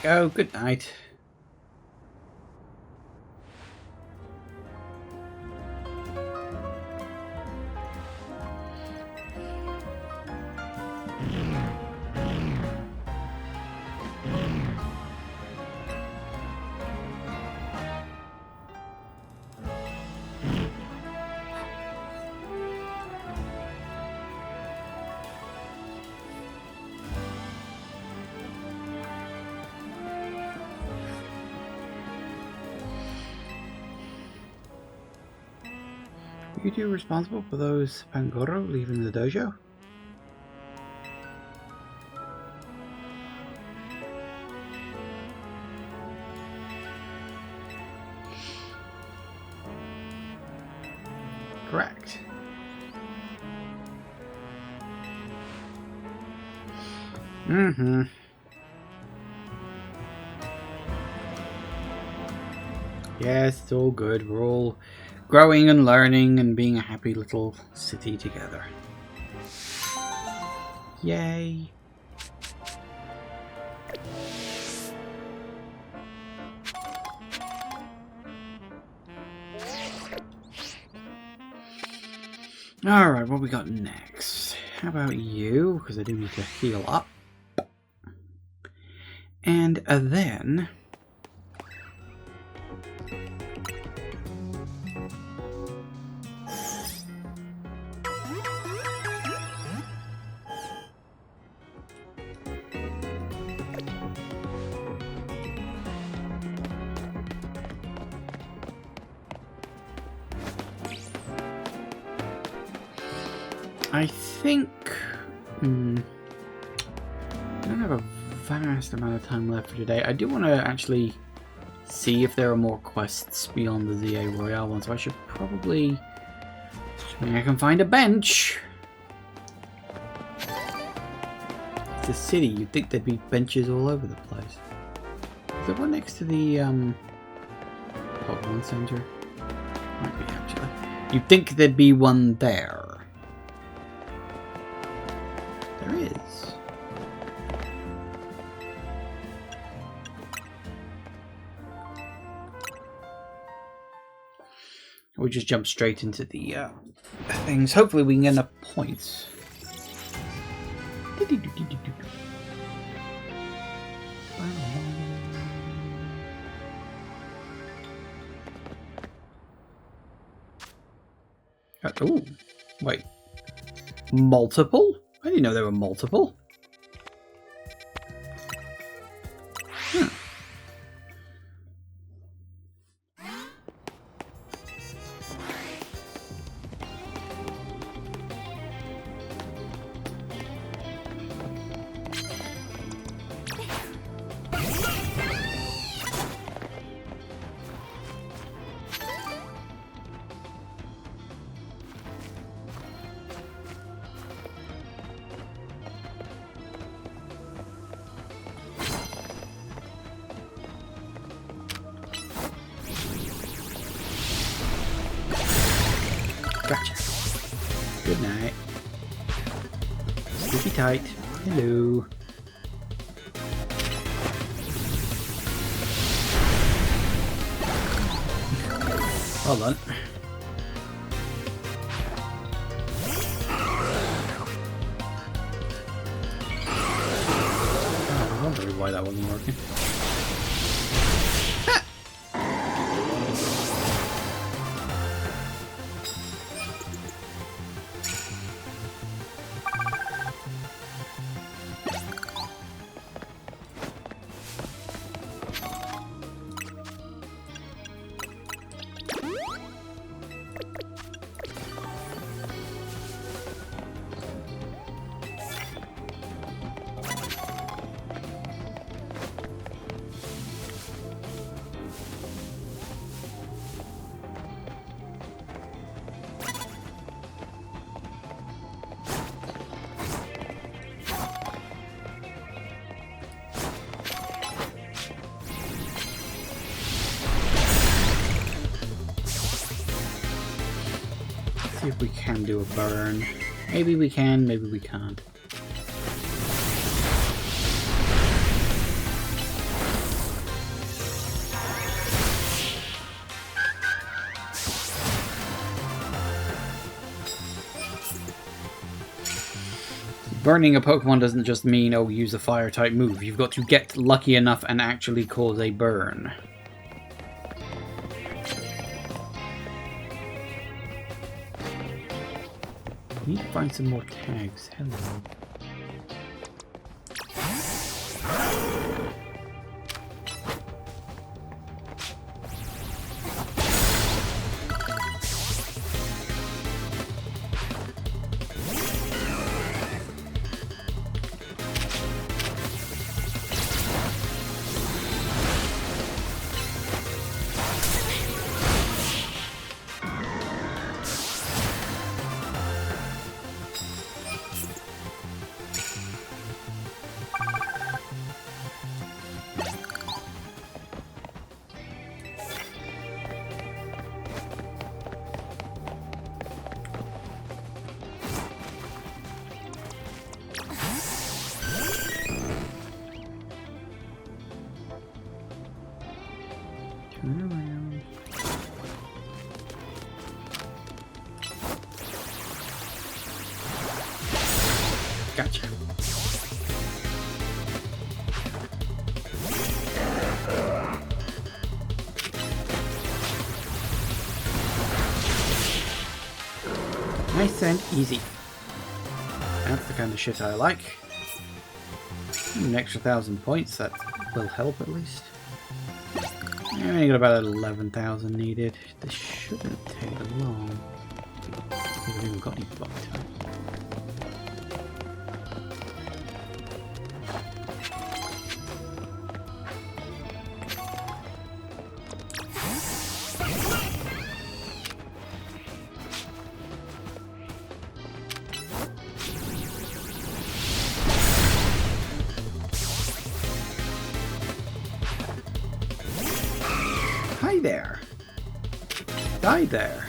go. Good night. Are you two responsible for those Pangoro leaving the dojo? Correct. Mm-hmm. Yes, it's all good. We're all growing and learning and being a happy little city together. Yay. Alright, what we got next? How about you? Because I do need to heal up. And then... I think... I don't have a vast amount of time left for today. I do want to actually see if there are more quests beyond the ZA Royale one, so I should probably... I can find a bench! It's a city, you'd think there'd be benches all over the place. Is there one next to the Pokémon Center? Might be, actually. You'd think there'd be one there. There is. We'll just jump straight into the things. Hopefully we can get enough points. Oh, wait. Multiple? I didn't know there were multiple. Gotcha. Good night. Sleepy tight. Hello. Hold on. Oh, I wonder why that wasn't working. See if we can do a burn. Maybe we can, maybe we can't. burning a Pokemon doesn't just mean, oh, use a fire type move. You've got to get lucky enough and actually cause a burn. Need to find some more tags. Hello. Turn around. Gotcha. Nice and easy. That's the kind of shit I like. An extra 1,000 points, that will help at least. I only got about 11,000 needed. This shouldn't take long. I haven't even got any block time. Hi there. Die there.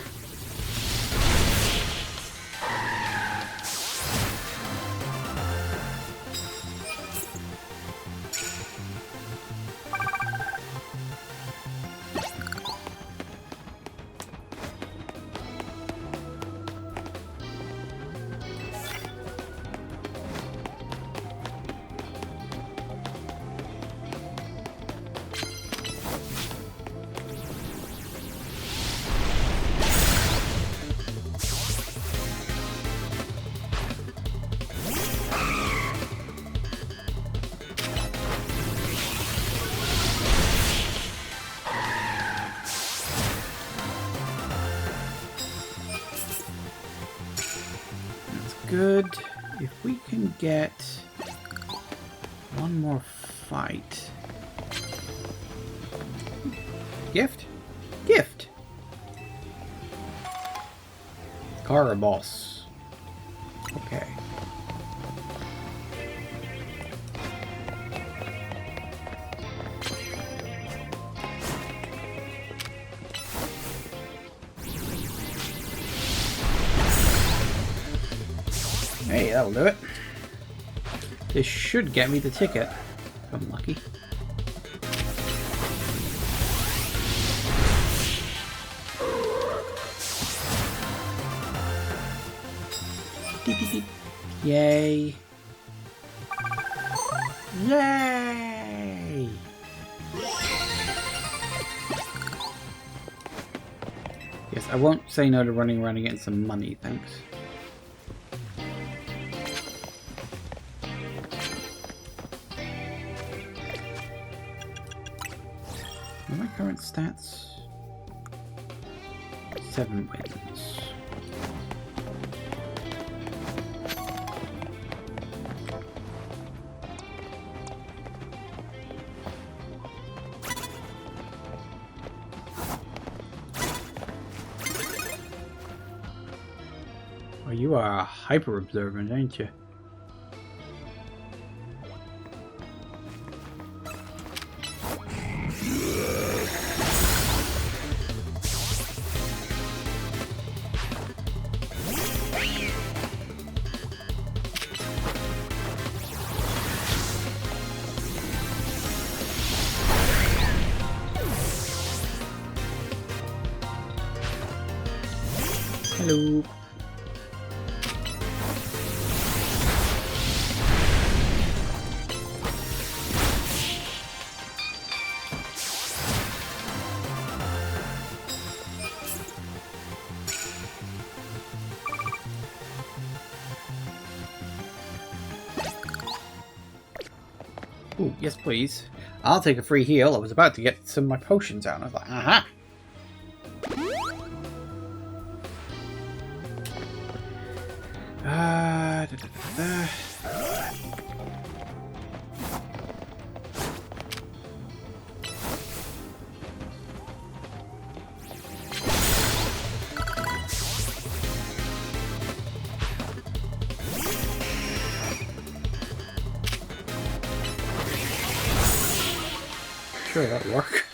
Good. If we can get one more fight. Gift? Gift! Caraboss. Okay. Hey, that'll do it. This should get me the ticket, if I'm lucky. Beep, beep, beep. Yay. Yay! Yes, I won't say no to running around and getting some money, thanks. What are my current stats? 7 wins. Oh, you are hyper observant, ain't you? Hello. Ooh, yes, please. I'll take a free heal. I was about to get some of my potions out. And I was like, aha! Da, da, da, da. Sure, that'll work.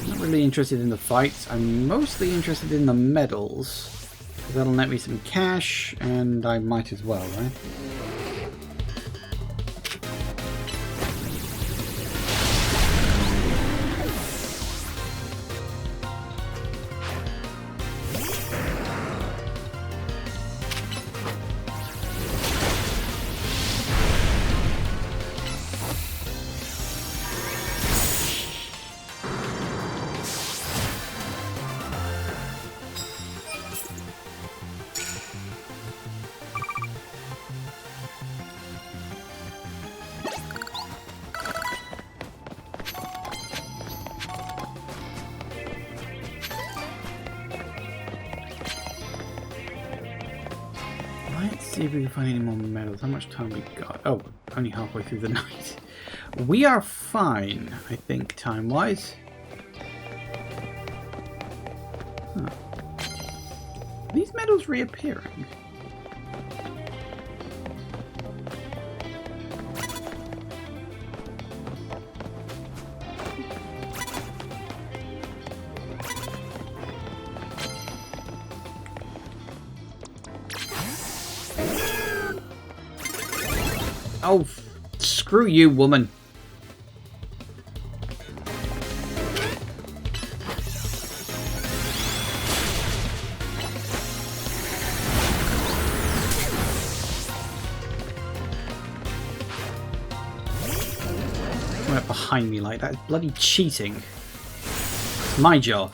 Not really interested in the fights. I'm mostly interested in the medals. That'll net me some cash, and I might as well, right? Let's see if we can find any more medals. How much time we got? Oh, only halfway through the night. We are fine, I think, time-wise. Huh. Are these medals reappearing? Oh, screw you, woman. Come up behind me like that. It's bloody cheating. It's my job.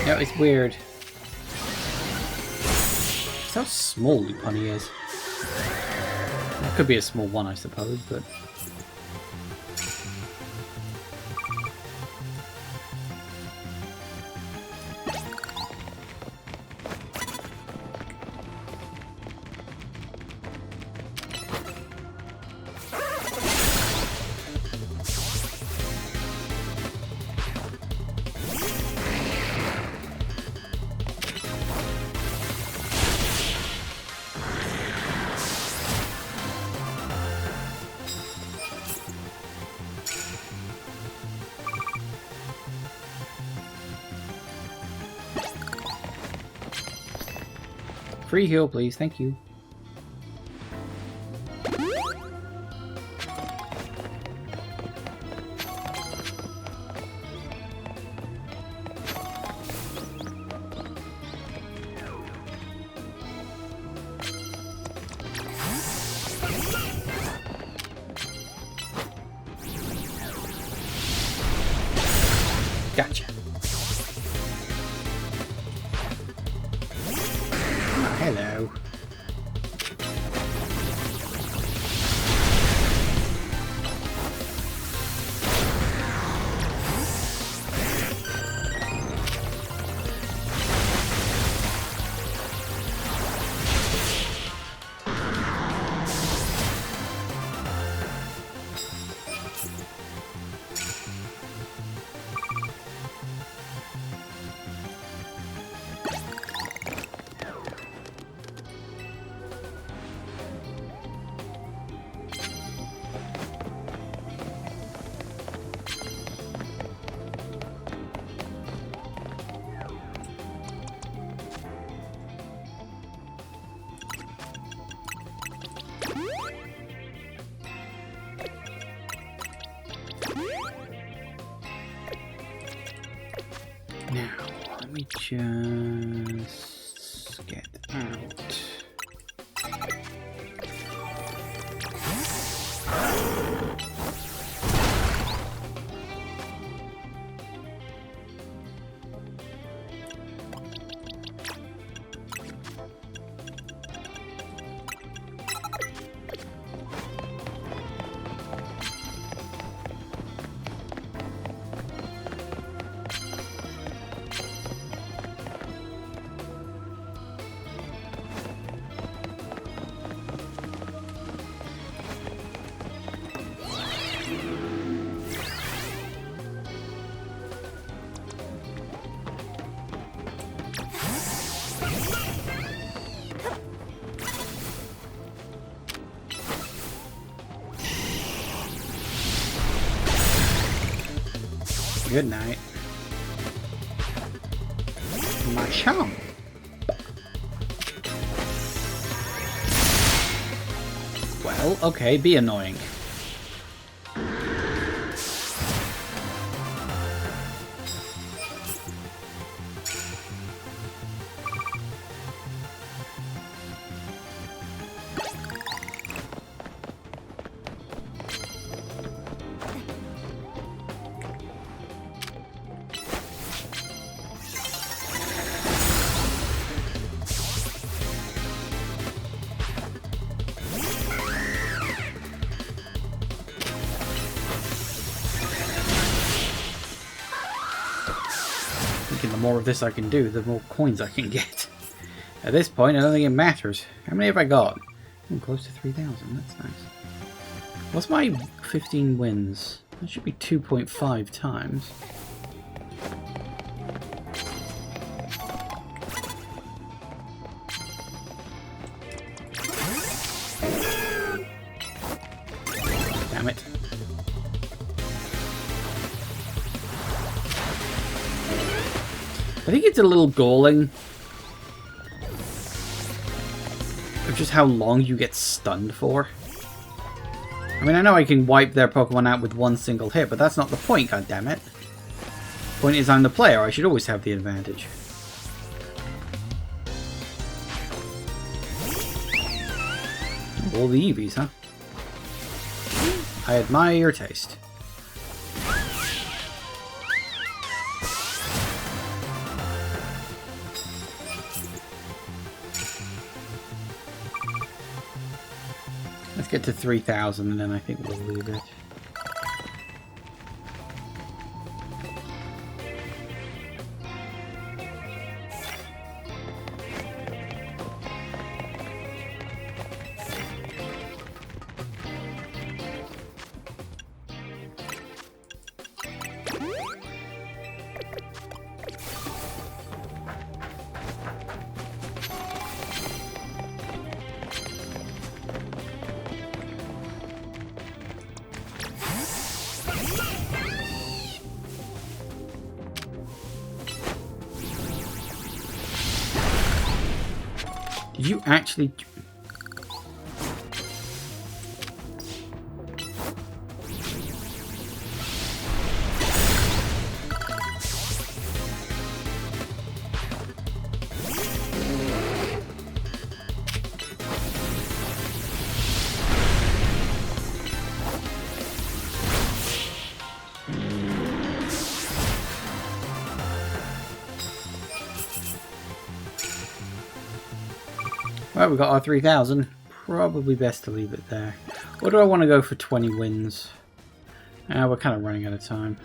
Yeah, it's weird. It's how small Lopunny is. That could be a small one, I suppose, but... Free heal, please. Thank you. Gotcha. Oh, hello. Now, let me just get out. Good night. My chum. Well, okay, be annoying. The more of this I can do, the more coins I can get. At this point, I don't think it matters. How many have I got? I'm close to 3,000. That's nice. What's my 15 wins? That should be 2.5 times. Damn it. I think it's a little galling of just how long you get stunned for. I mean, I know I can wipe their Pokemon out with one single hit, but that's not the point, goddammit. The point is I'm the player, I should always have the advantage. All the Eevees, huh? I admire your taste. Let's get to 3,000 and then I think we'll leave it. Did you actually... Well, we got our 3,000. Probably best to leave it there. Or do I want to go for 20 wins? We're kind of running out of time.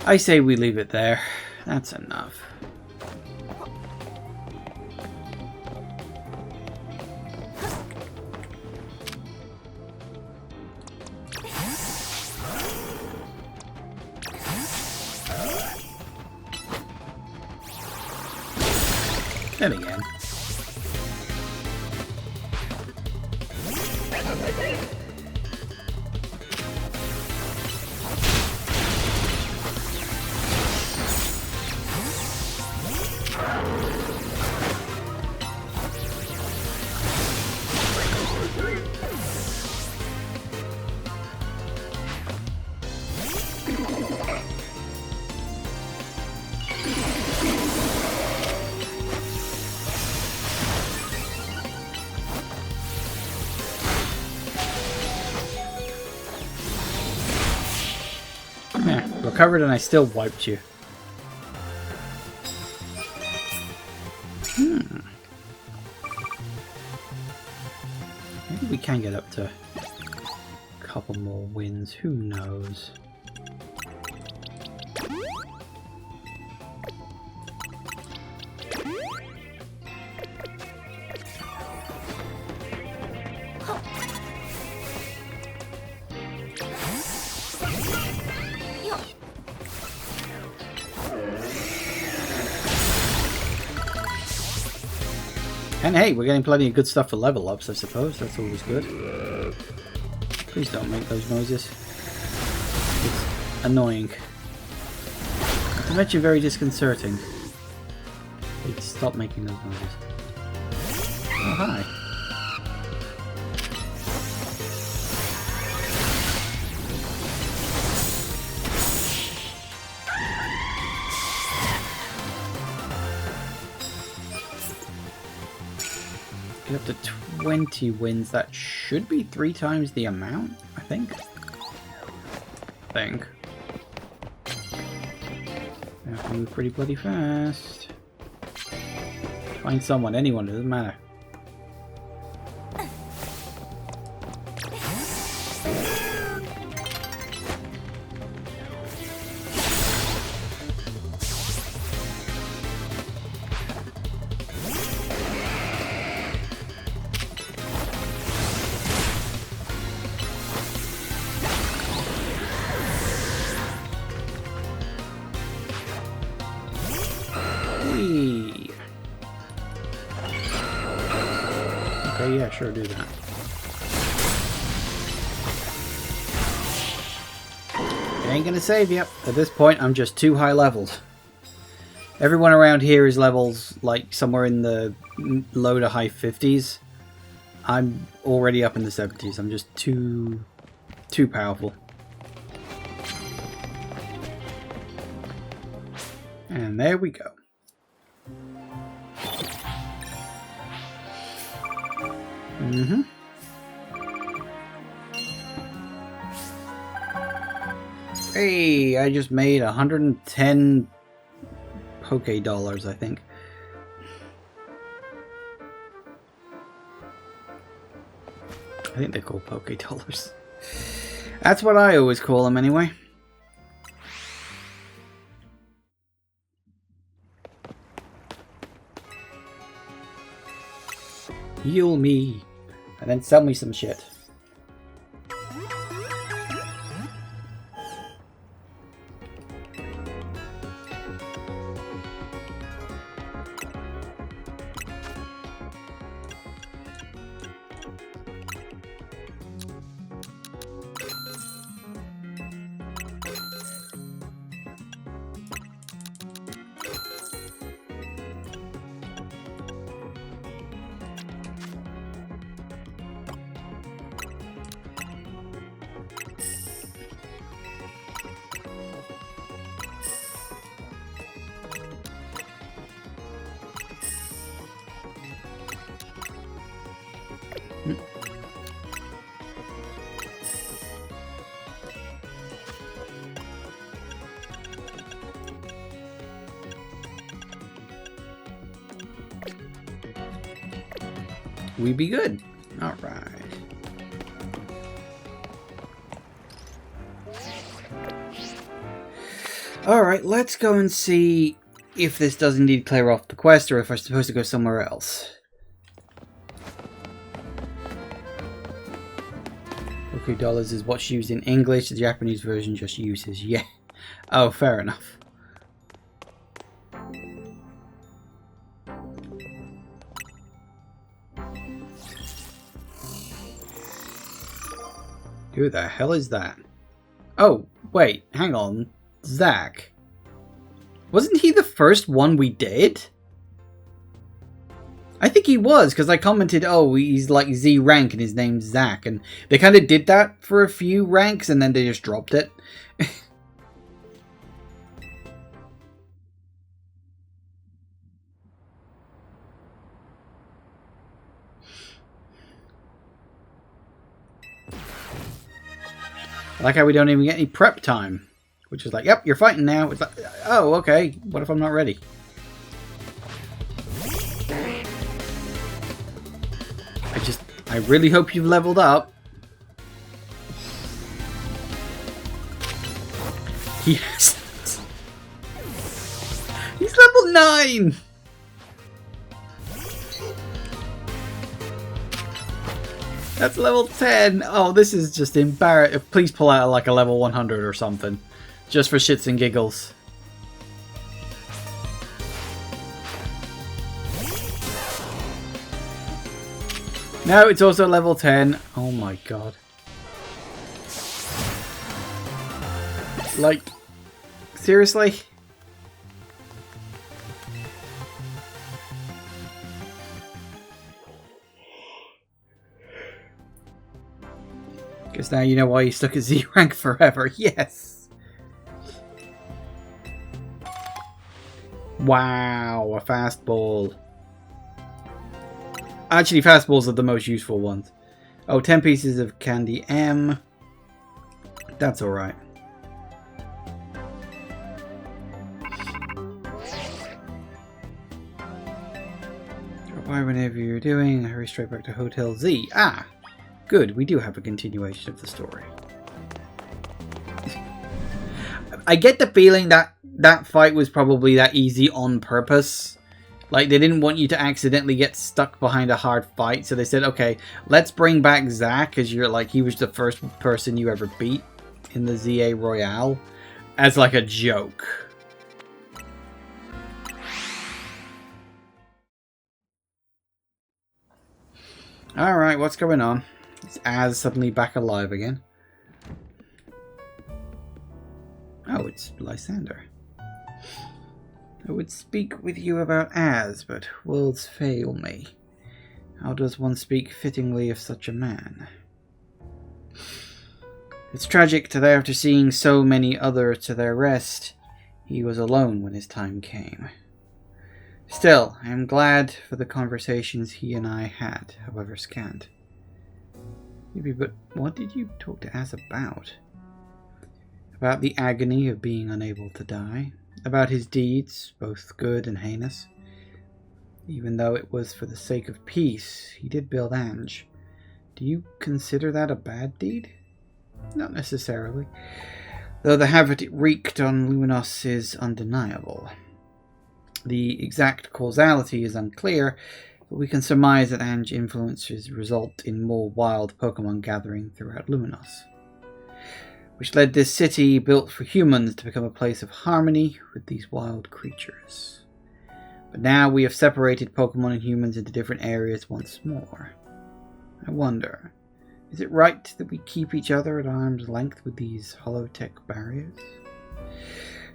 I say we leave it there. That's enough. Then again. recovered and I still wiped you. Maybe we can get up to a couple more wins. Who knows? And hey, we're getting plenty of good stuff for level ups, I suppose. That's always good. Please don't make those noises. It's annoying. Not to mention very disconcerting. Please stop making those noises. Oh, hi. Get up to 20 wins. That should be 3 times the amount, I think. Yeah, move pretty bloody fast. Find someone, anyone, it doesn't matter. Okay, yeah, sure, do that. It ain't gonna save you. At this point, I'm just too high leveled. Everyone around here is levels like somewhere in the low to high 50s. I'm already up in the 70s. I'm just too powerful. And there we go. Hey, I just made 110 Poké dollars, I think. I think they're called Poké dollars. That's what I always call them anyway. Heal me. And then sell me some shit. We be good. All right. All right, let's go and see if this does indeed clear off the quest or if I'm supposed to go somewhere else. Okay, dollars is what's used in English. The Japanese version just uses yeah. Oh, fair enough. Who the hell is that? Oh, wait, hang on. Zach. Wasn't he the first one we did? I think he was, because I commented, oh, he's like Z rank and his name's Zach. And they kind of did that for a few ranks and then they just dropped it. I like how we don't even get any prep time. Which is like, yep, you're fighting now. It's like, oh, okay. What if I'm not ready? I really hope you've leveled up. Yes. He's level 9! That's level 10. Oh, this is just embarrassing. Please pull out like a level 100 or something. Just for shits and giggles. No, it's also level 10. Oh my god. Like, seriously? Guess now you know why you stuck at Z rank forever. Yes! Wow, a fastball. Actually, fastballs are the most useful ones. Oh, 10 pieces of candy M. That's alright. Drop by whenever you're doing. Hurry straight back to Hotel Z. Ah! Good, we do have a continuation of the story. I get the feeling that that fight was probably that easy on purpose. Like, they didn't want you to accidentally get stuck behind a hard fight, so they said, okay, let's bring back Zack, because you're like, he was the first person you ever beat in the ZA Royale, as like a joke. Alright, what's going on? Is Az suddenly back alive again? Oh, it's Lysander. I would speak with you about Az, but words fail me. How does one speak fittingly of such a man? It's tragic that after seeing so many other to their rest, he was alone when his time came. Still, I am glad for the conversations he and I had, however scant. Maybe, but what did you talk to Az about? About the agony of being unable to die? About his deeds, both good and heinous? Even though it was for the sake of peace, he did build Ange. Do you consider that a bad deed? Not necessarily. Though the havoc it wreaked on Luminos is undeniable. The exact causality is unclear, but we can surmise that Ange influences result in more wild Pokemon gathering throughout Luminos, which led this city, built for humans, to become a place of harmony with these wild creatures. But now we have separated Pokemon and humans into different areas once more. I wonder, is it right that we keep each other at arm's length with these holotech barriers?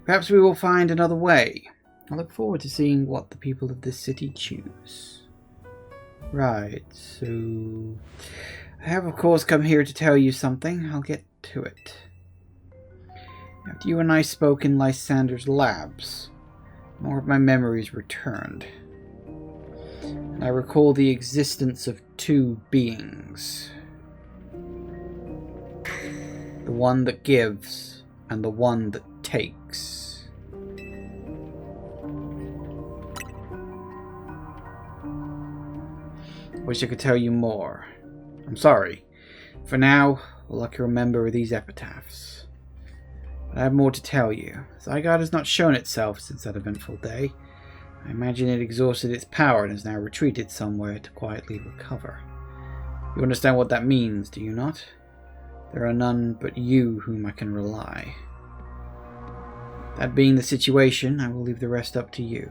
Perhaps we will find another way. I look forward to seeing what the people of this city choose. Right, so I have of course come here to tell you something. I'll get to it. After you and I spoke in Lysander's labs, more of my memories returned. And I recall the existence of two beings. The one that gives, and the one that takes. Wish I could tell you more. I'm sorry. For now, all I can remember are these epitaphs. But I have more to tell you. Zygarde has not shown itself since that eventful day. I imagine it exhausted its power and has now retreated somewhere to quietly recover. You understand what that means, do you not? There are none but you whom I can rely. That being the situation, I will leave the rest up to you.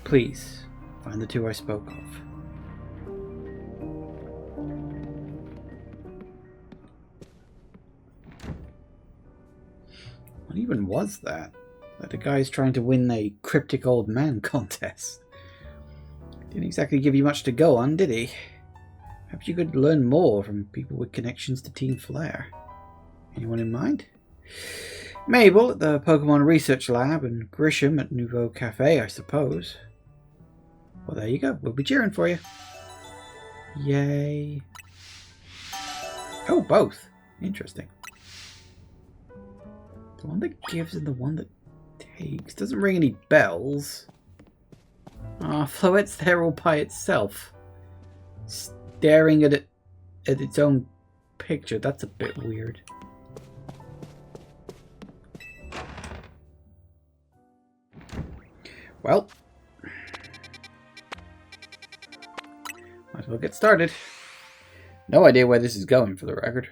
Please, find the two I spoke of. What even was that? Like the guy's trying to win a cryptic old man contest. Didn't exactly give you much to go on, did he? Perhaps you could learn more from people with connections to Team Flare. Anyone in mind? Mabel at the Pokemon Research Lab and Grisham at Nouveau Cafe, I suppose. Well, there you go. We'll be cheering for you. Yay. Oh, both. Interesting. The one that gives and the one that takes. Doesn't ring any bells. Ah, Floette's there all by itself. Staring at it at its own picture. That's a bit weird. Well, might as well get started. No idea where this is going, for the record.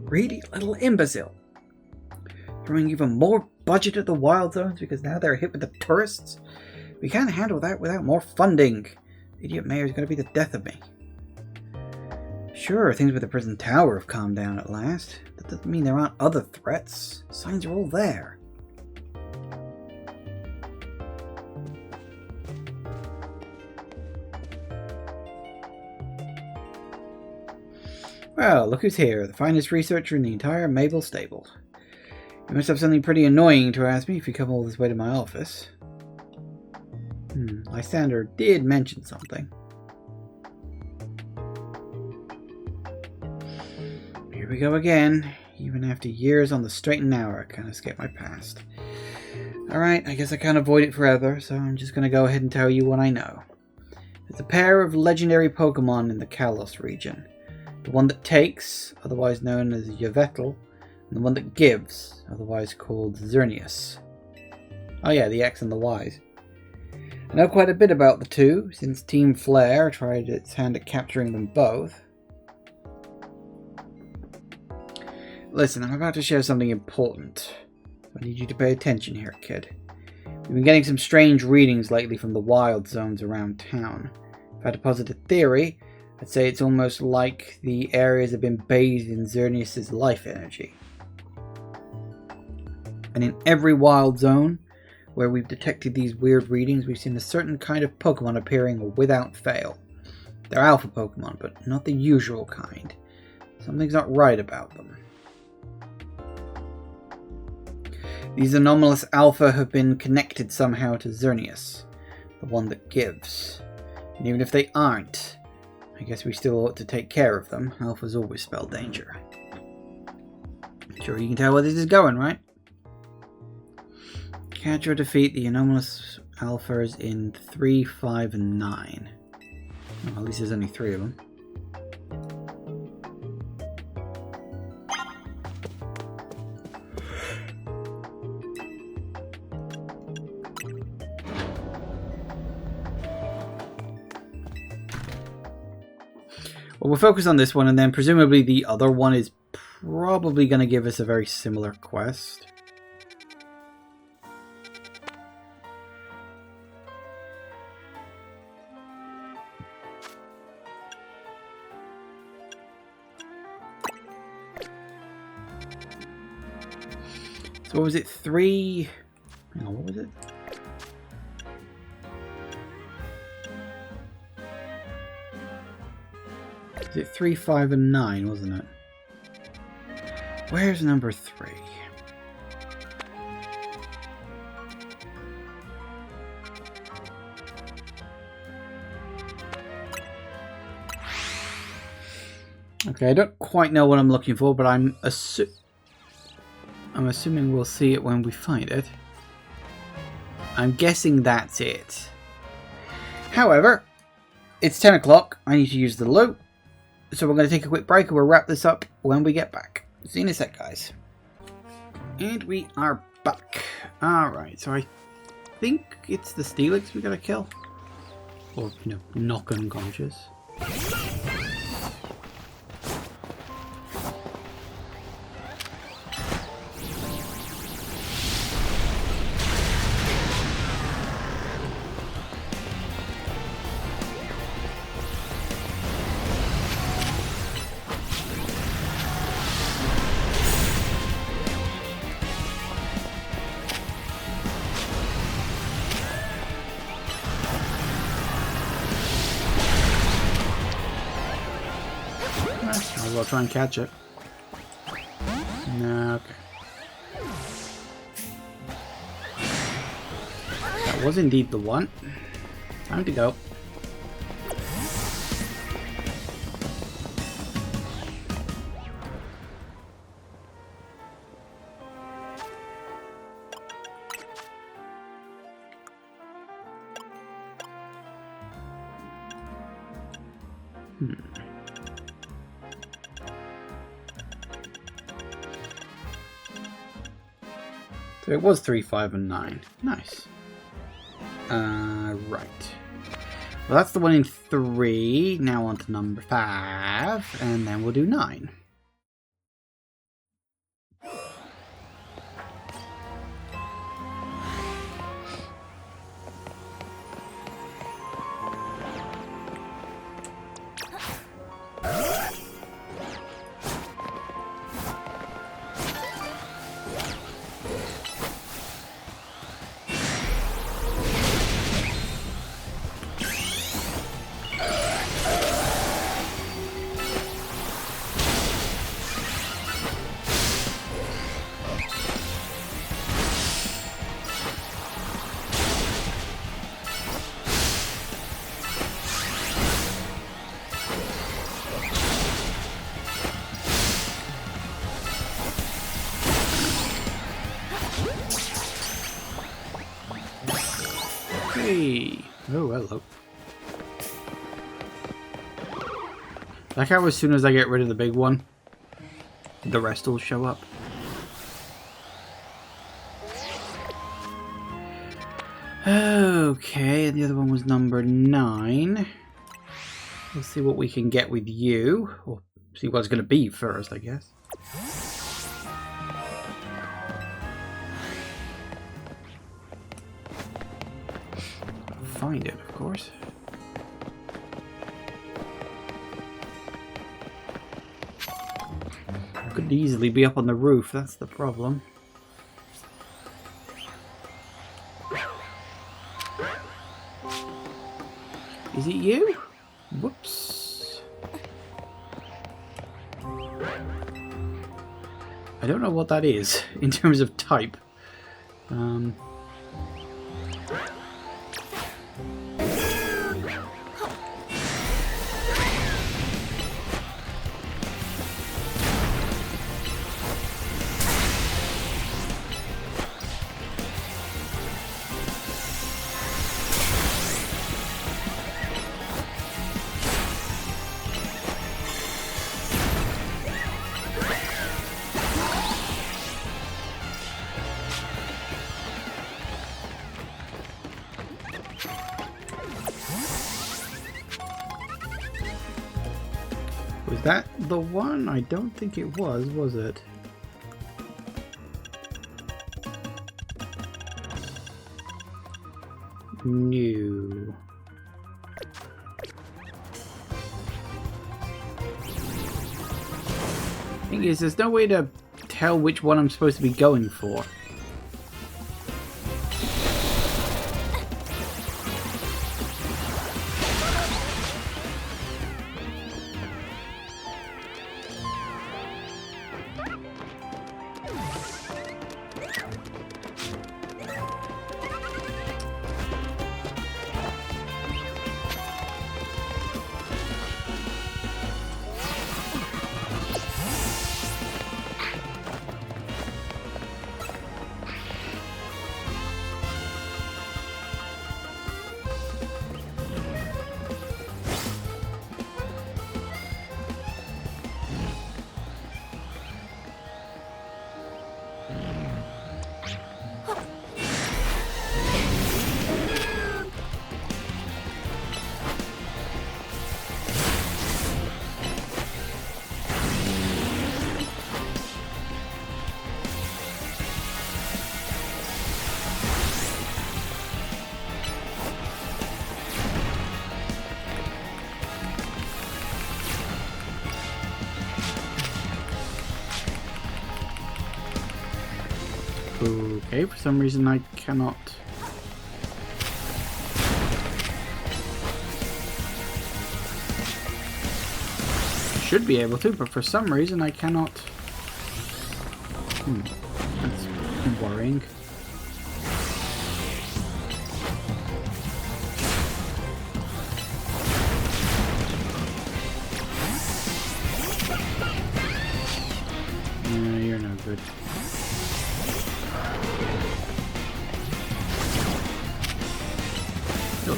Greedy little imbecile. Throwing even more budget at the wild zones because now they're hit with the tourists? We can't handle that without more funding. The idiot mayor's going to be the death of me. Sure, things with the prison tower have calmed down at last. That doesn't mean there aren't other threats. Signs are all there. Well, look who's here. The finest researcher in the entire Mabel stable. You must have something pretty annoying to ask me if you come all this way to my office. Lysander did mention something. Here we go again. Even after years on the straight and narrow, I can't escape my past. Alright, I guess I can't avoid it forever, so I'm just going to go ahead and tell you what I know. There's a pair of legendary Pokémon in the Kalos region. The one that takes, otherwise known as Yveltal, and the one that gives, otherwise called Xerneas. Oh yeah, the X and the Y's. I know quite a bit about the two, since Team Flare tried its hand at capturing them both. Listen, I'm about to share something important. I need you to pay attention here, kid. We've been getting some strange readings lately from the wild zones around town. If I had to posit a theory, I'd say it's almost like the areas have been bathed in Xerneas' life energy. And in every wild zone where we've detected these weird readings, we've seen a certain kind of Pokemon appearing without fail. They're alpha Pokemon, but not the usual kind. Something's not right about them. These anomalous alpha have been connected somehow to Xerneas, the one that gives. And even if they aren't, I guess we still ought to take care of them. Alphas always spell danger. Sure, you can tell where this is going, right? Catch or defeat the anomalous alphas in 3, 5, and 9. Well, at least there's only 3 of them. Well, we'll focus on this one, and then presumably the other one is probably going to give us a very similar quest. So what was it? 3... Hang on, what was it? Was it 3, 5, and 9, wasn't it? Where's number 3? Okay, I don't quite know what I'm looking for, but I'm assuming we'll see it when we find it. I'm guessing that's it. However, it's 10 o'clock. I need to use the loot. So we're going to take a quick break and we'll wrap this up when we get back. See you in a sec, guys. And we are back. Alright, so I think it's the Steelix we gotta kill. Or, you know, knock unconscious. Might as well try and catch it. No, okay. That was indeed the one. Time to go. So it was 3, 5, and 9. Nice. Right. Well, that's the one in 3. Now on to number 5, and then we'll do 9. Hey! Oh, hello. Like how as soon as I get rid of the big one, the rest will show up. Okay, and the other one was number 9. Let's see what we can get with you. Or see what it's going to be first, I guess. Find it, of course. Could easily be up on the roof, that's the problem. Is it you? Whoops. I don't know what that is in terms of type. Was that the one? I don't think it was it? No. Thing is, there's no way to tell which one I'm supposed to be going for. Okay, for some reason I cannot. I should be able to, but for some reason I cannot. That's worrying.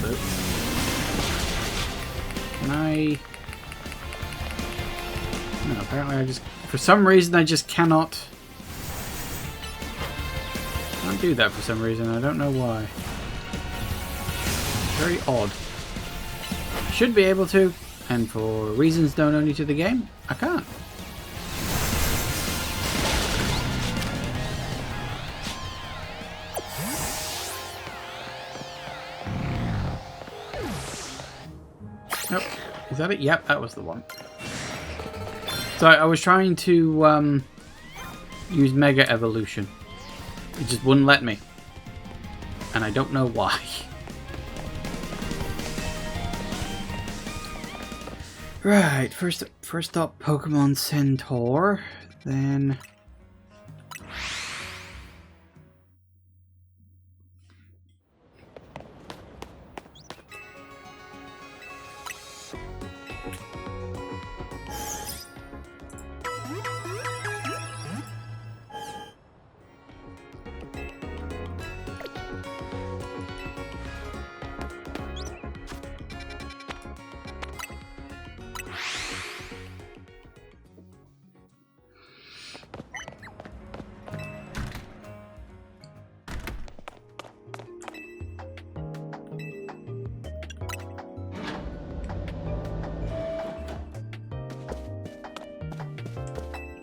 That'll do. Can I... No, apparently I just... For some reason I just cannot... Can't do that for some reason. I don't know why. Very odd. Should be able to, and for reasons known only to the game, I can't. Nope. Is that it? Yep, that was the one. So I was trying to use Mega Evolution. It just wouldn't let me. And I don't know why. Right, first up Pokemon Centaur, then...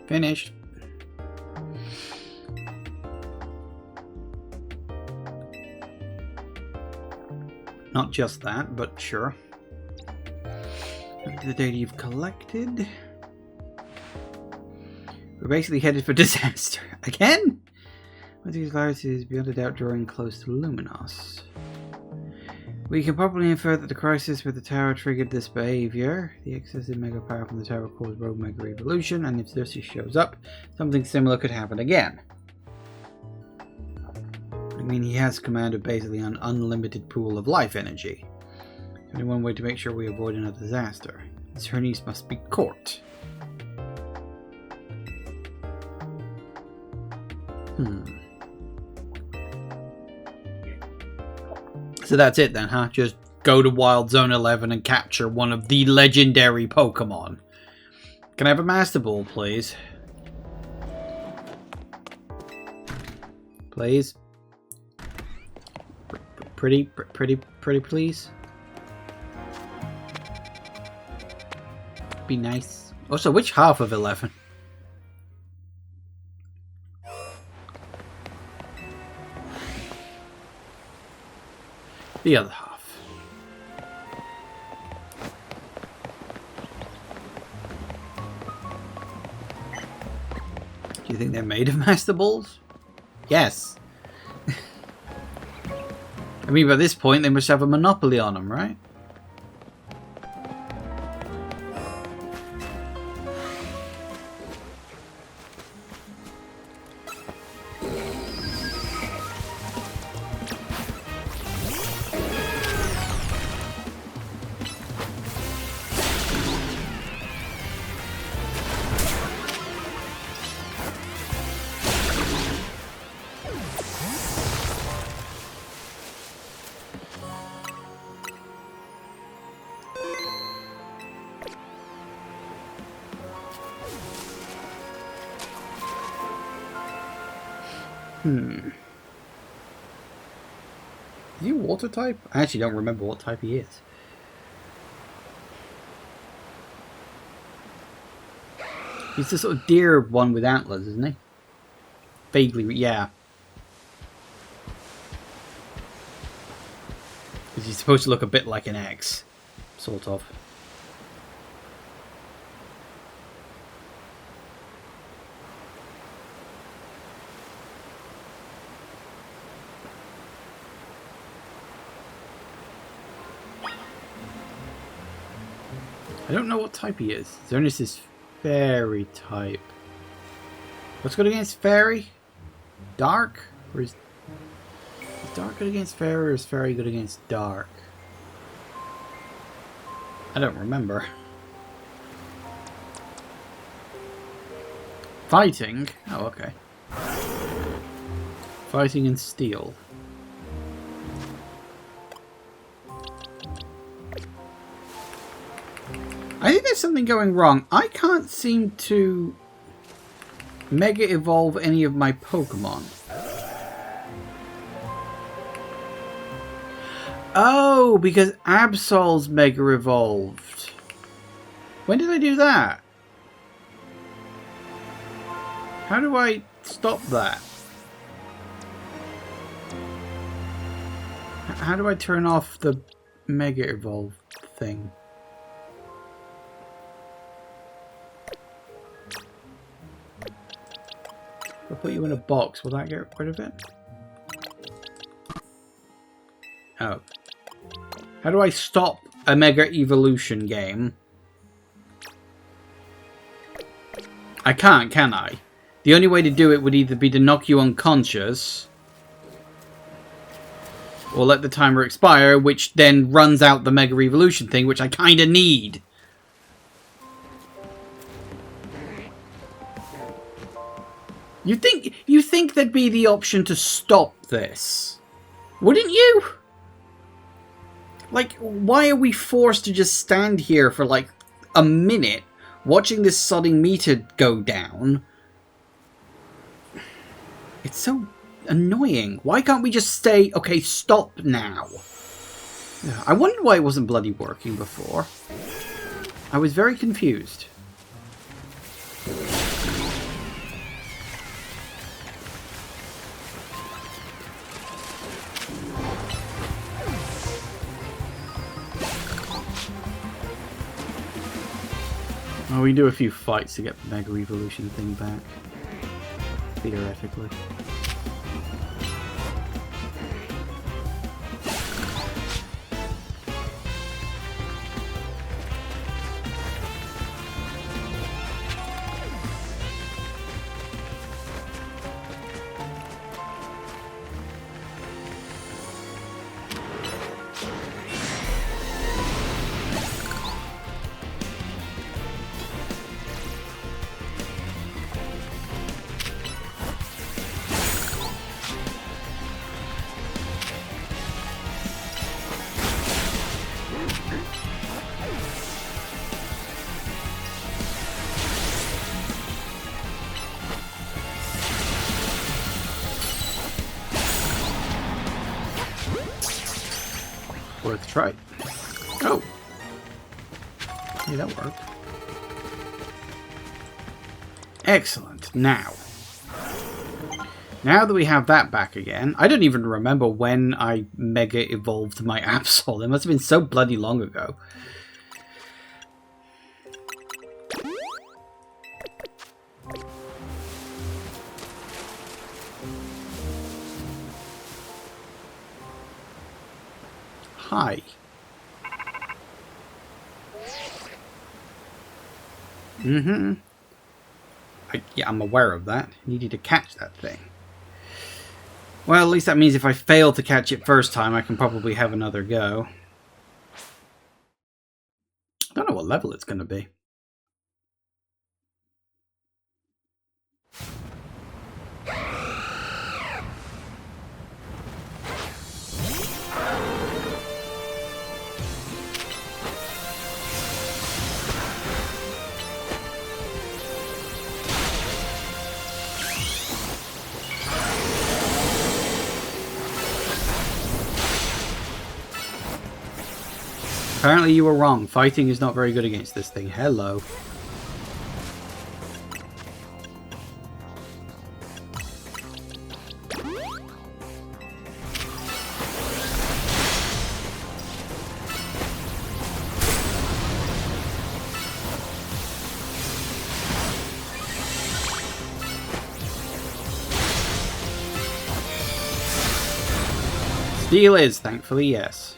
Finished. Not just that, but sure. The data you've collected. We're basically headed for disaster. Again? With these lights is beyond a doubt drawing close to Luminos. We can probably infer that the crisis with the tower triggered this behavior. The excessive mega power from the tower caused rogue mega evolution, and if Cersei shows up, something similar could happen again. I mean, he has command of basically an unlimited pool of life energy. There's only one way to make sure we avoid another disaster. Her niece must be caught. So that's it then, huh? Just go to Wild Zone 11 and capture one of the legendary Pokemon. Can I have a Master Ball, please? Please? Pretty, please? Be nice. Also, which half of 11? The other half. Do you think they're made of Master Balls? Yes. I mean, by this point, they must have a monopoly on them, right? Is he water type? I actually don't remember what type he is. He's the sort of deer one with antlers, isn't he? Vaguely, yeah. Because he's supposed to look a bit like an X. Sort of. I don't know what type he is. Xerneas is fairy type. What's good against fairy? Dark? Or is dark good against fairy, or is fairy good against dark? I don't remember. Fighting? Oh, okay. Fighting and steel. I think there's something going wrong. I can't seem to Mega Evolve any of my Pokemon. Oh, because Absol's Mega Evolved. When did I do that? How do I stop that? How do I turn off the Mega Evolve thing? If I put you in a box, will that get rid of it? Oh. How do I stop a Mega Evolution game? I can't, can I? The only way to do it would either be to knock you unconscious, or let the timer expire, which then runs out the Mega Evolution thing, which I kinda need. You think there'd be the option to stop this? Wouldn't you? Like, why are we forced to just stand here for like a minute watching this sodding meter go down? It's so annoying. Why can't we just say, okay, stop now? I wondered why it wasn't bloody working before. I was very confused. Oh, we can do a few fights to get the Mega Evolution thing back. Theoretically. Worth a try. Oh! Hey, that worked. Excellent. Now that we have that back again, I don't even remember when I Mega Evolved my Absol. It must have been so bloody long ago. Hi. Yeah, I'm aware of that. Needed to catch that thing. Well, at least that means if I fail to catch it first time, I can probably have another go. I don't know what level it's going to be. Apparently you were wrong. Fighting is not very good against this thing. Hello. Steel is, thankfully, yes.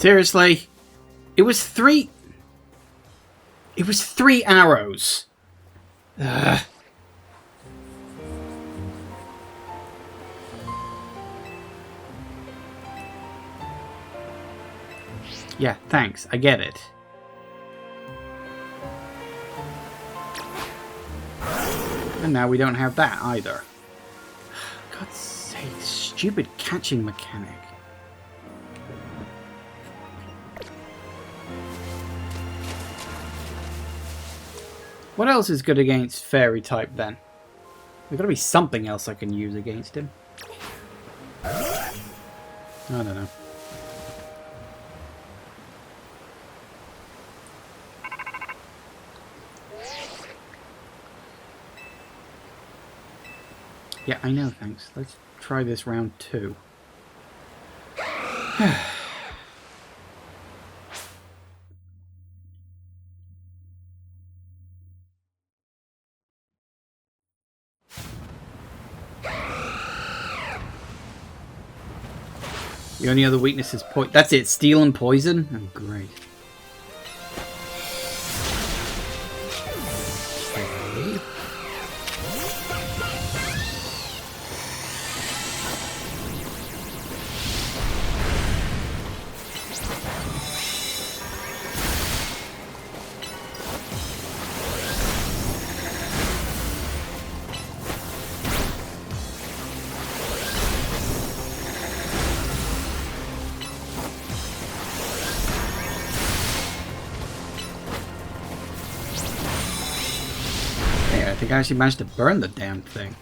Seriously? It was 3... It was 3 arrows. Ugh. Yeah, thanks. I get it. And now we don't have that either. God's sake, stupid catching mechanic. What else is good against fairy type then? There's got to be something else I can use against him. I don't know. Yeah, I know, thanks. Let's try this round 2. The only other weakness is poison. That's it, steel and poison? Oh, great. Okay. I think I actually managed to burn the damn thing.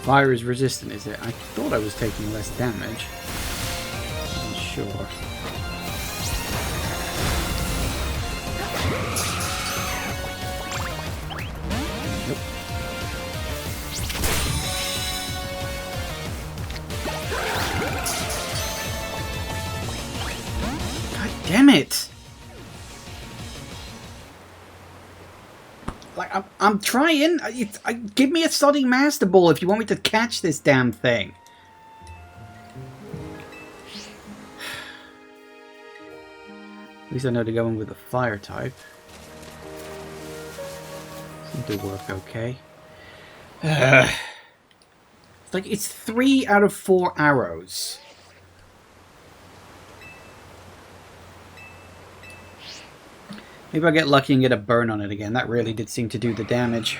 Fire is resistant, is it? I thought I was taking less damage. I'm sure. Damn it! Like, I'm trying. Give me a sodding Master Ball if you want me to catch this damn thing. At least I know to go in with the fire type. Seems to work okay. It's like, it's 3 out of 4 arrows. Maybe I'll get lucky and get a burn on it again. That really did seem to do the damage.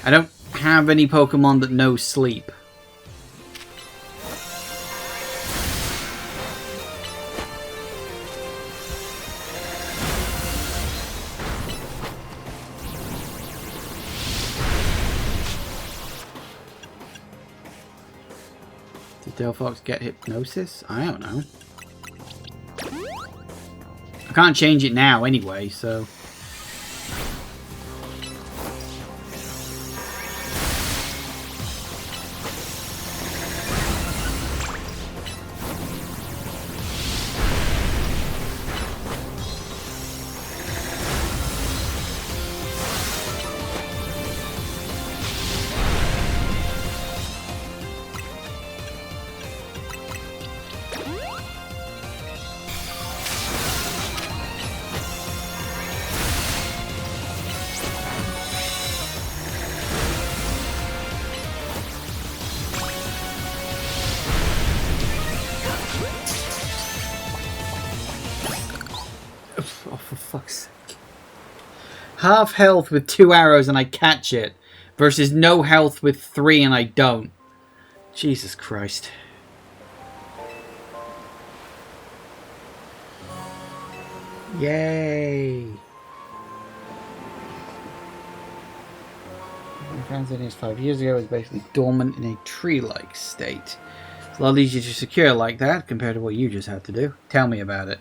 I don't have any Pokemon that know sleep. Delphox get hypnosis? I don't know. I can't change it now anyway, so... Oh, for fuck's sake. Half health with 2 arrows and I catch it, versus no health with 3 and I don't. Jesus Christ. Yay! Transcendence 5 years ago was basically dormant in a tree-like state. It's a lot easier to secure like that compared to what you just had to do. Tell me about it.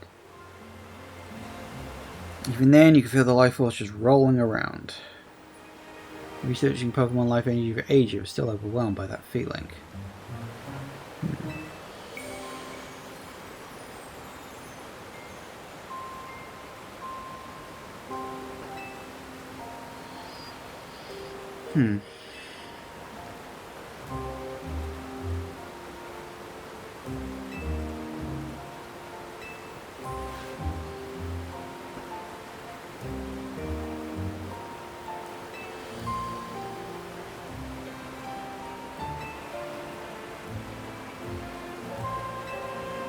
Even then, you can feel the life force just rolling around. Researching Pokemon life energy for ages, was still overwhelmed by that feeling.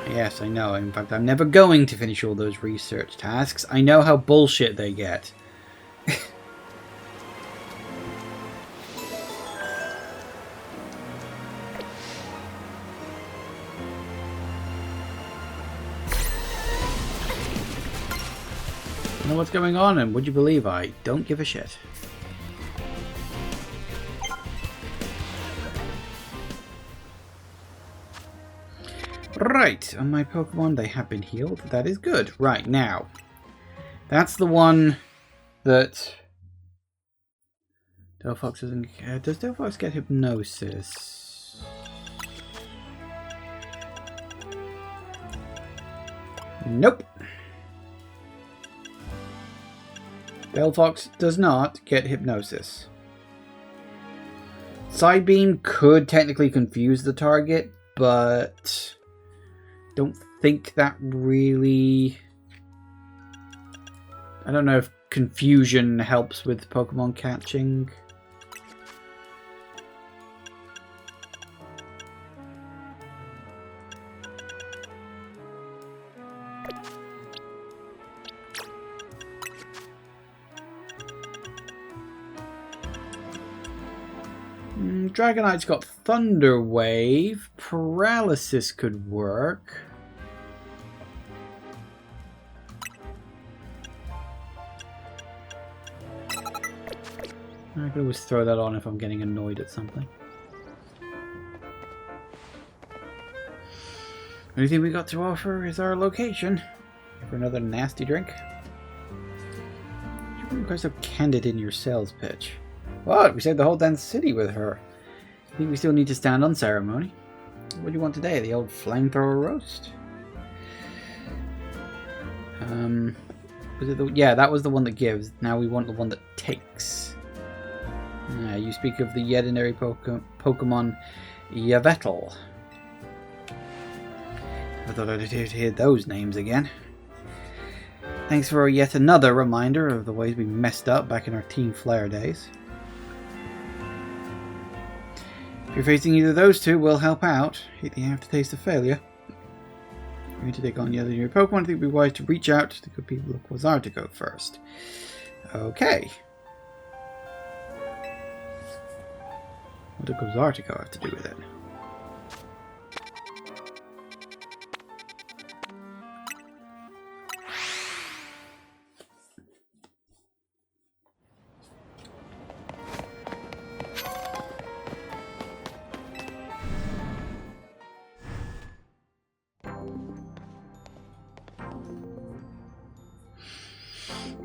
Yes, I know. In fact, I'm never going to finish all those research tasks. I know how bullshit they get. I know what's going on, and would you believe I don't give a shit. Right, on my Pokemon, they have been healed. That is good. Right, now. That's the one that... Delphox doesn't... does Delphox get hypnosis? Nope. Delphox does not get hypnosis. Psybeam could technically confuse the target, but... don't think that really... I don't know if confusion helps with Pokemon catching. Dragonite's got Thunder Wave. Paralysis could work. I could always throw that on if I'm getting annoyed at something. Anything we got to offer is our location. For another nasty drink. You were quite so candid in your sales pitch. What? We saved the whole damn city with her. I think we still need to stand on ceremony. What do you want today? The old flamethrower roast? Was it the... yeah, that was the one that gives. Now we want the one that takes. You speak of the legendary Pokemon Yveltal. I thought I'd hear those names again. Thanks for yet another reminder of the ways we messed up back in our Team Flare days. If you're facing either of those two, we'll help out. Hate the aftertaste of failure. We're going to take on the other new Pokemon. I think it would be wise to reach out to the good people of Quasar to go first. Okay. What does Quasartico have to do with it?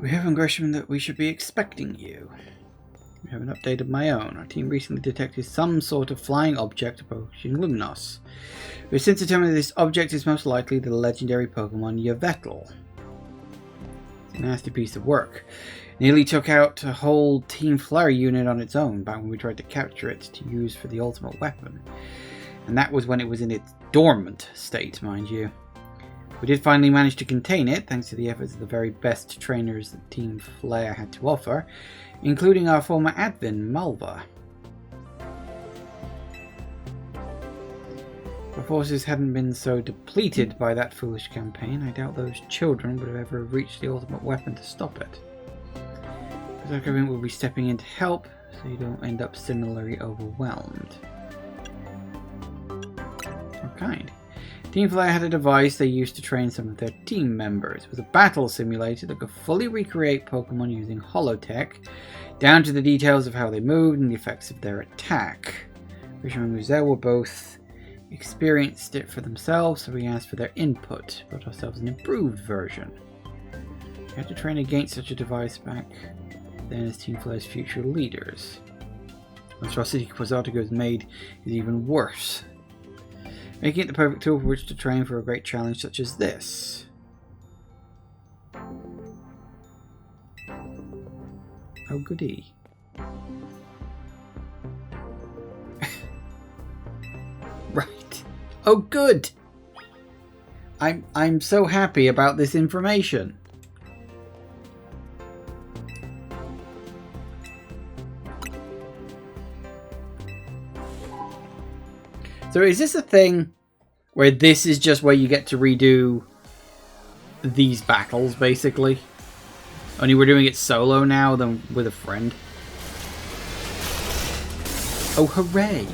We have an Gresham that we should be expecting you. We have an update of my own. Our team recently detected some sort of flying object approaching Lumnos. We've since determined that this object is most likely the legendary Pokemon Yveltal. It's a nasty piece of work. Nearly took out a whole Team Flare unit on its own back when we tried to capture it to use for the ultimate weapon. And that was when it was in its dormant state, mind you. We did finally manage to contain it, thanks to the efforts of the very best trainers that Team Flare had to offer, including our former admin, Malva. If our forces hadn't been so depleted by that foolish campaign, I doubt those children would have ever reached the ultimate weapon to stop it. But our government will be stepping in to help, so you don't end up similarly overwhelmed. What kind? Team Flare had a device they used to train some of their team members. It was a battle simulator that could fully recreate Pokemon using holotech, down to the details of how they moved and the effects of their attack. Grisham and Muzel were both experienced it for themselves, so we asked for their input, brought ourselves an improved version. We had to train against such a device back then as Team Flare's future leaders. The atrocity Quasartico has made is even worse, making it the perfect tool for which to train for a great challenge such as this. Oh goody. Oh, good! I'm so happy about this information. So is this a thing where this is just where you get to redo these battles, basically? Only we're doing it solo now than with a friend. Oh, hooray!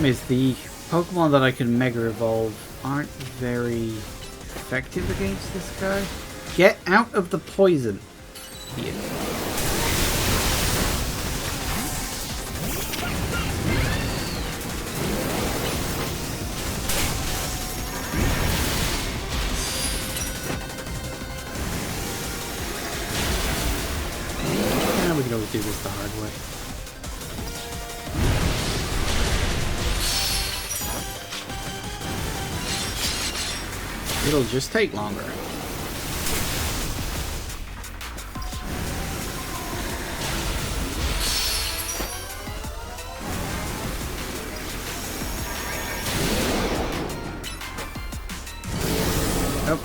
Is the Pokemon that I can Mega Evolve aren't very effective against this guy. Get out of the poison. Yeah. Now we can always do this the hard way. It'll just take longer. Nope.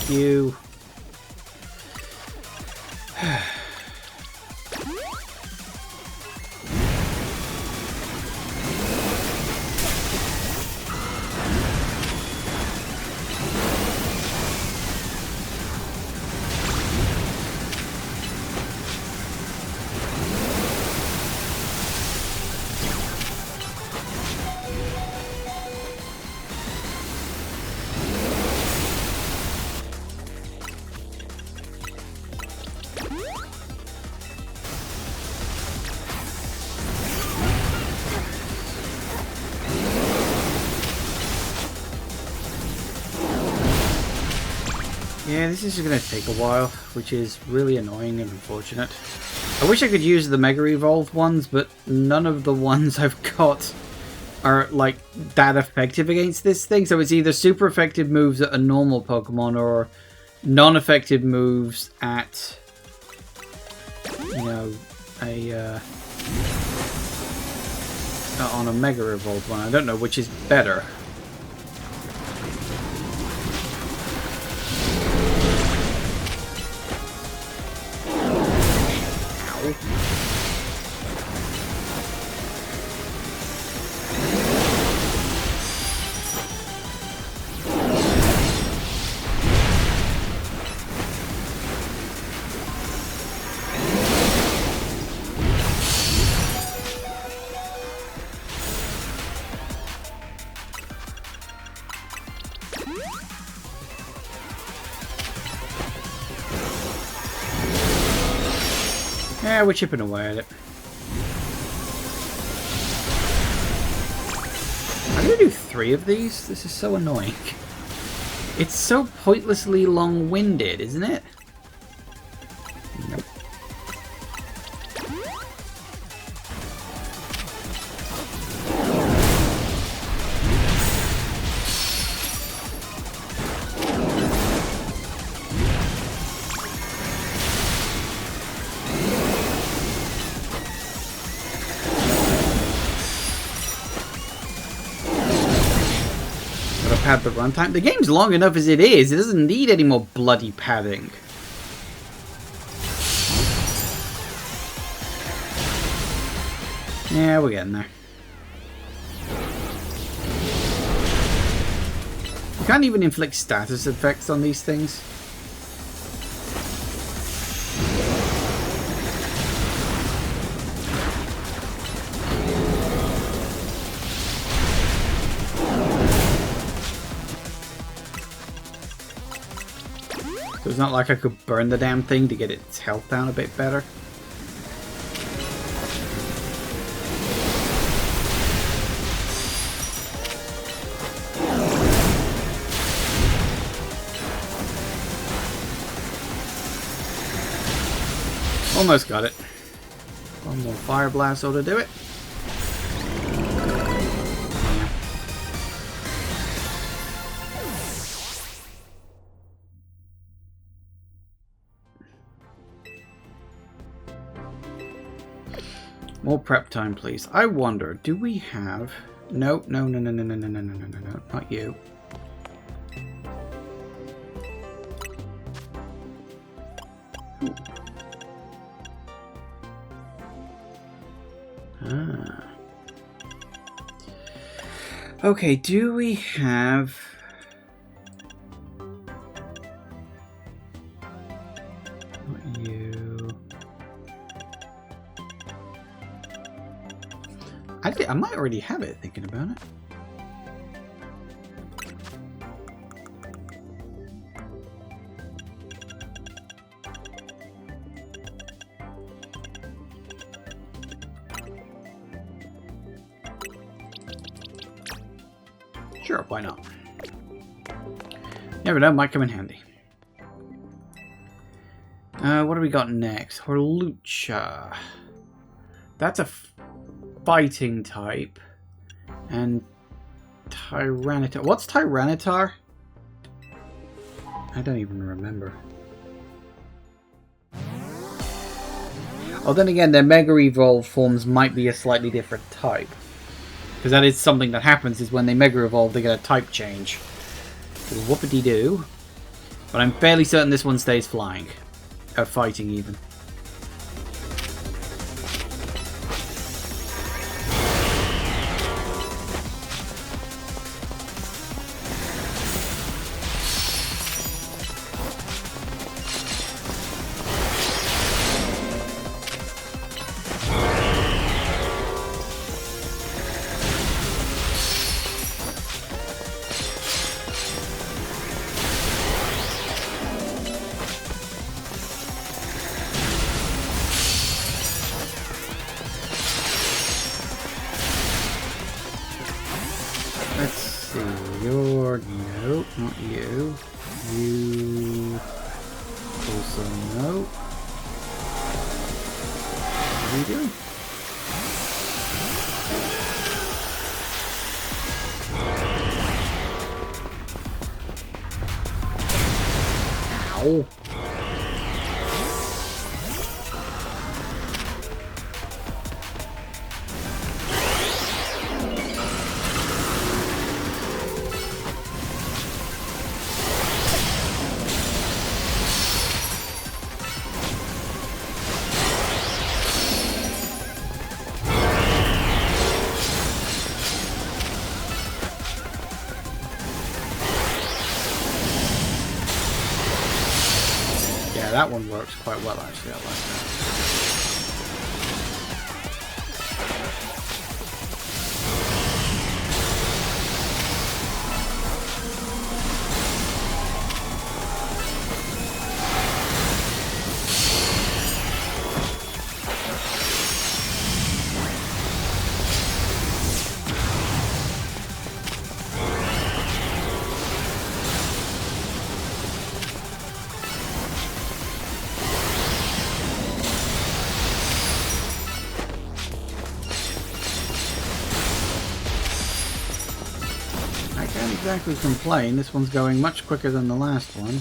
You. Yeah, this is going to take a while, which is really annoying and unfortunate. I wish I could use the Mega Evolved ones, but none of the ones I've got are like that effective against this thing. So it's either super effective moves at a normal Pokemon or non-effective moves at, you know, on a Mega Evolved one. I don't know which is better. Yeah, we're chipping away at it. I'm gonna do 3 of these. This is so annoying. It's so pointlessly long-winded, isn't it? Nope. Pad the runtime. The game's long enough as it is. It doesn't need any more bloody padding. Yeah, we're getting there. You can't even inflict status effects on these things. So it's not like I could burn the damn thing to get its health down a bit better. Almost got it. One more Fire Blast ought to do it. More prep time, please. I wonder, do we have... No, no, no, no, no, no, no, no, no, no, no, not you. Ooh. Ah. Okay, do we have... Not you... I might already have it, thinking about it. Sure, why not? Never know, might come in handy. What do we got next? Horlucha. That's a fighting type. And Tyranitar. What's Tyranitar? I don't even remember. Oh, then again, their Mega Evolved forms might be a slightly different type. Because that is something that happens, is when they Mega Evolve, they get a type change. So whoopity-doo. But I'm fairly certain this one stays flying. Fighting, even. Ow! That one works quite well, actually. I like that. Exactly complain. This one's going much quicker than the last one.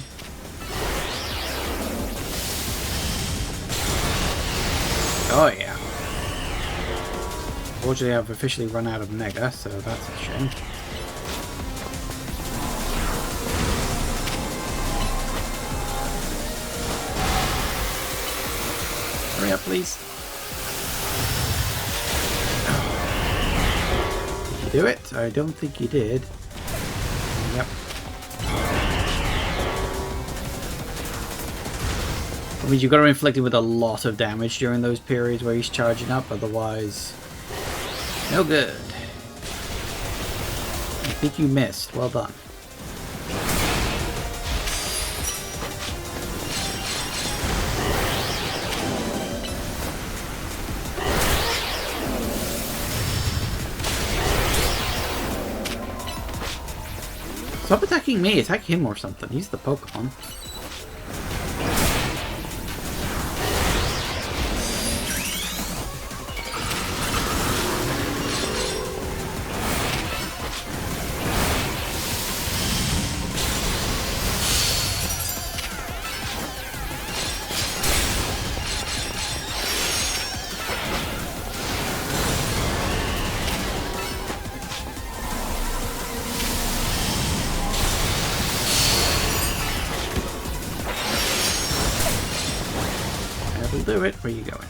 Oh yeah. Fortunately, I've officially run out of Mega, so that's a shame. Hurry up, please. Did you do it? I don't think you did. Yep. I mean, you've got to inflict it with a lot of damage during those periods where he's charging up, otherwise, no good. I think you missed. Well done. Stop attacking me, attack him or something. He's the Pokemon. Do it. Where are you going?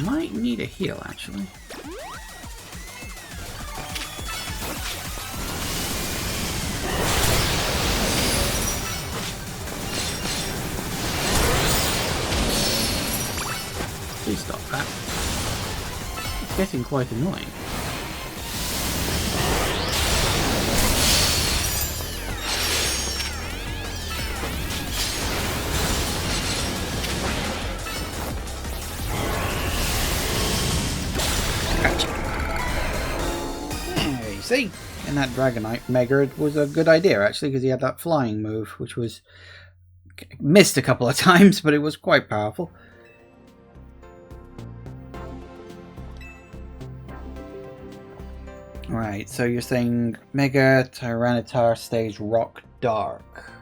Might need a heal, actually. Please stop that. It's getting quite annoying. See? And that Dragonite Mega was a good idea, actually, because he had that flying move, which was missed a couple of times, but it was quite powerful. Right, so you're saying Mega Tyranitar stays rock dark.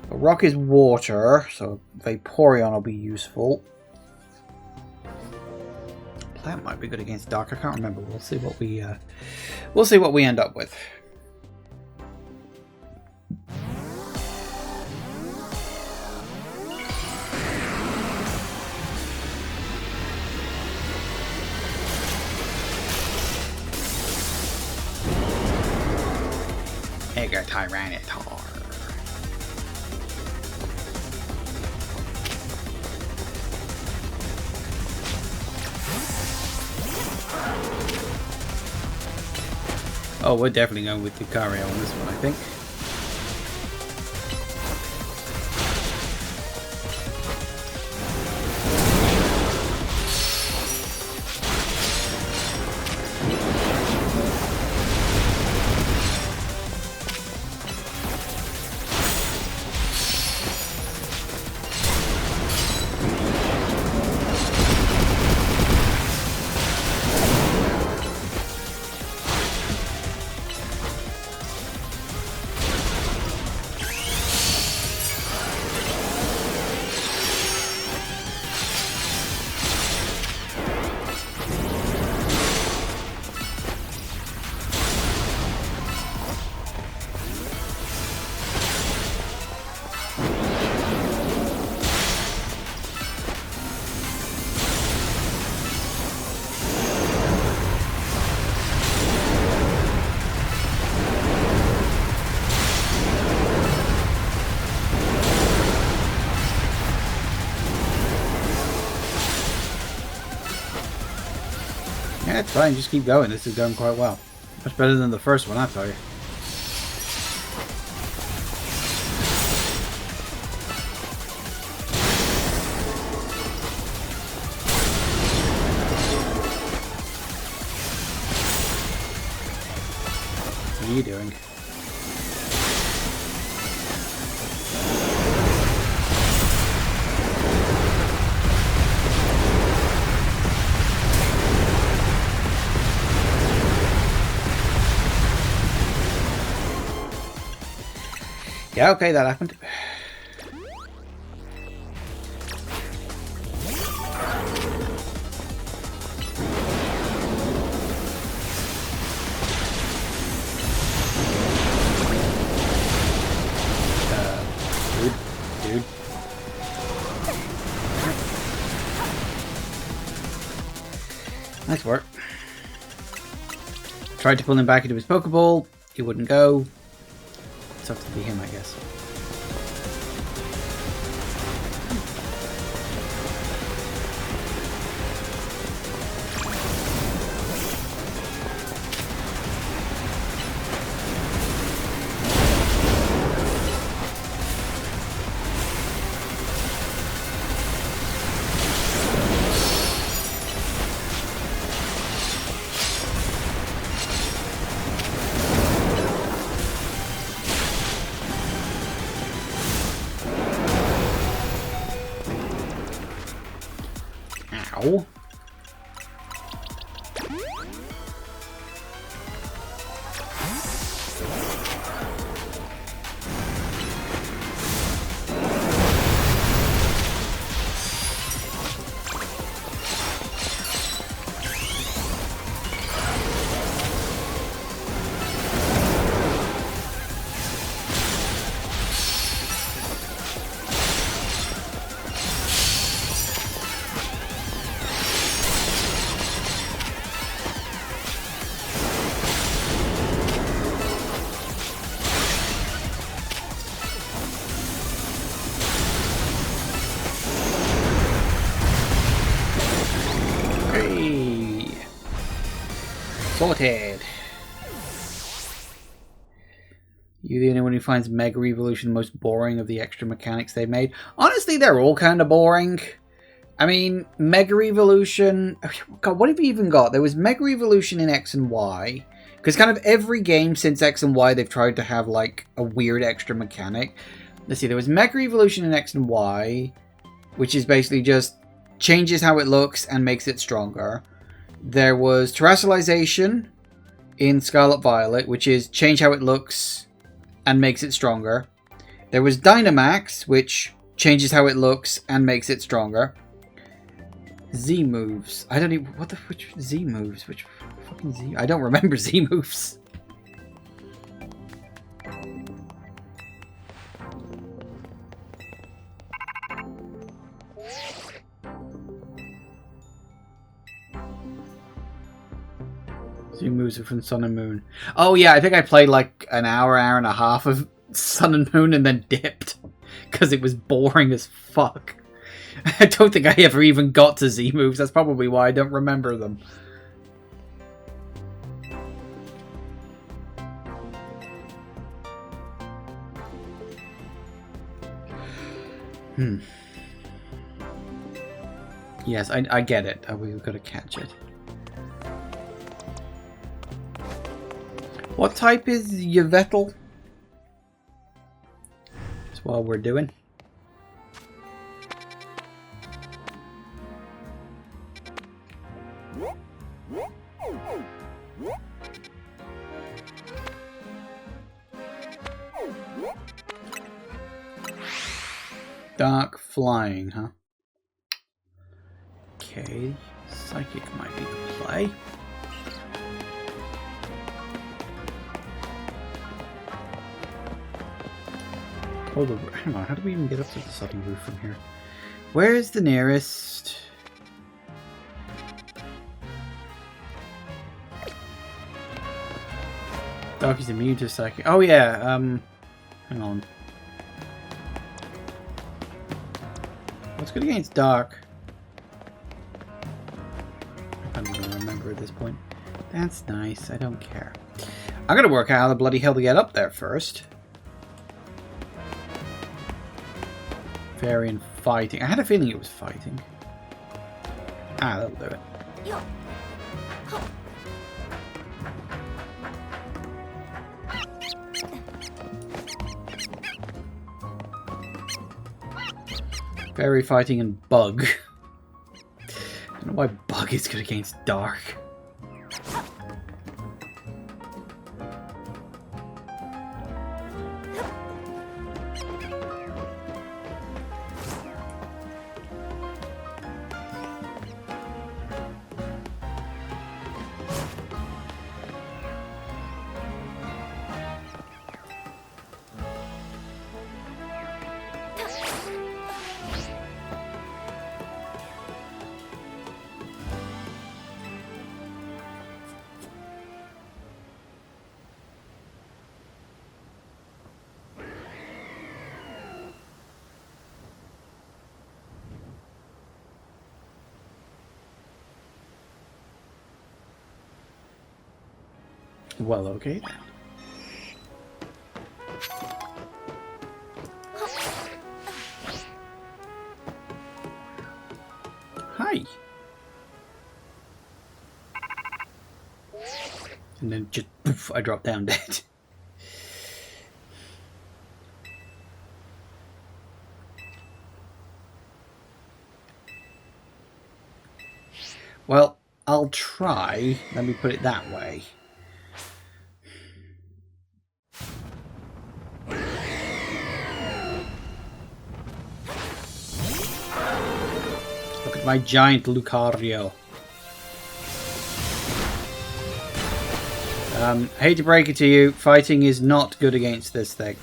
But rock is water, so Vaporeon will be useful. That might be good against dark. I can't remember. We'll see what we end up with. Mega Tyranitar. Oh, we're definitely going with Lucario on this one, I think. That's fine, just keep going. This is going quite well. Much better than the first one, I tell you. What are you doing? Yeah, okay, that happened. Dude. Nice work. Tried to pull him back into his Pokeball. He wouldn't go. Sucks to be him, I guess. Ow. Sorted. You the only one who finds Mega Evolution the most boring of the extra mechanics they've made? Honestly, they're all kind of boring. I mean, Mega Evolution... God, what have we even got? There was Mega Evolution in X and Y. Because kind of every game since X and Y, they've tried to have, like, a weird extra mechanic. Let's see, there was Mega Evolution in X and Y, which is basically just changes how it looks and makes it stronger. There was Terrestrialization in Scarlet Violet, which is change how it looks and makes it stronger. There was Dynamax, which changes how it looks and makes it stronger. Z moves. I don't even... What the... Which Z moves? Which fucking Z... I don't remember Z moves. Z moves are from Sun and Moon. Oh yeah, I think I played like an hour and a half of Sun and Moon and then dipped. Because it was boring as fuck. I don't think I ever even got to Z moves. That's probably why I don't remember them. Yes, I get it. We've got to catch it. What type is Yveltal? That's what we're doing. Dark flying, huh? Okay, Psychic might be the play. Hold over. Hang on, how do we even get up to the southern roof from here? Where is the nearest? Dark is immune to Psychic. Oh yeah, hang on. What's good against Dark? I can't even remember at this point. That's nice. I don't care. I'm gonna work out how the bloody hell to get up there first. Variant fighting. I had a feeling it was fighting. Ah, that'll do it. Fairy fighting and bug. I don't know why bug is good against dark. Well, okay then. Hi. And then just poof, I drop down dead. Well, I'll try. Let me put it that way. Look at my giant Lucario. I hate to break it to you, fighting is not good against this thing.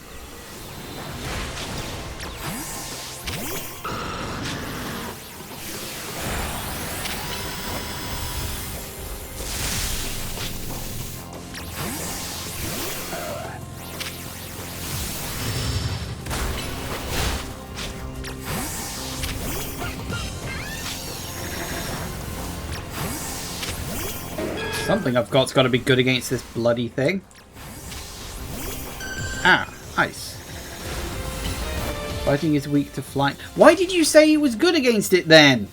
Something I've got's got to be good against this bloody thing. Ah, ice. Fighting is weak to flight. Why did you say he was good against it then?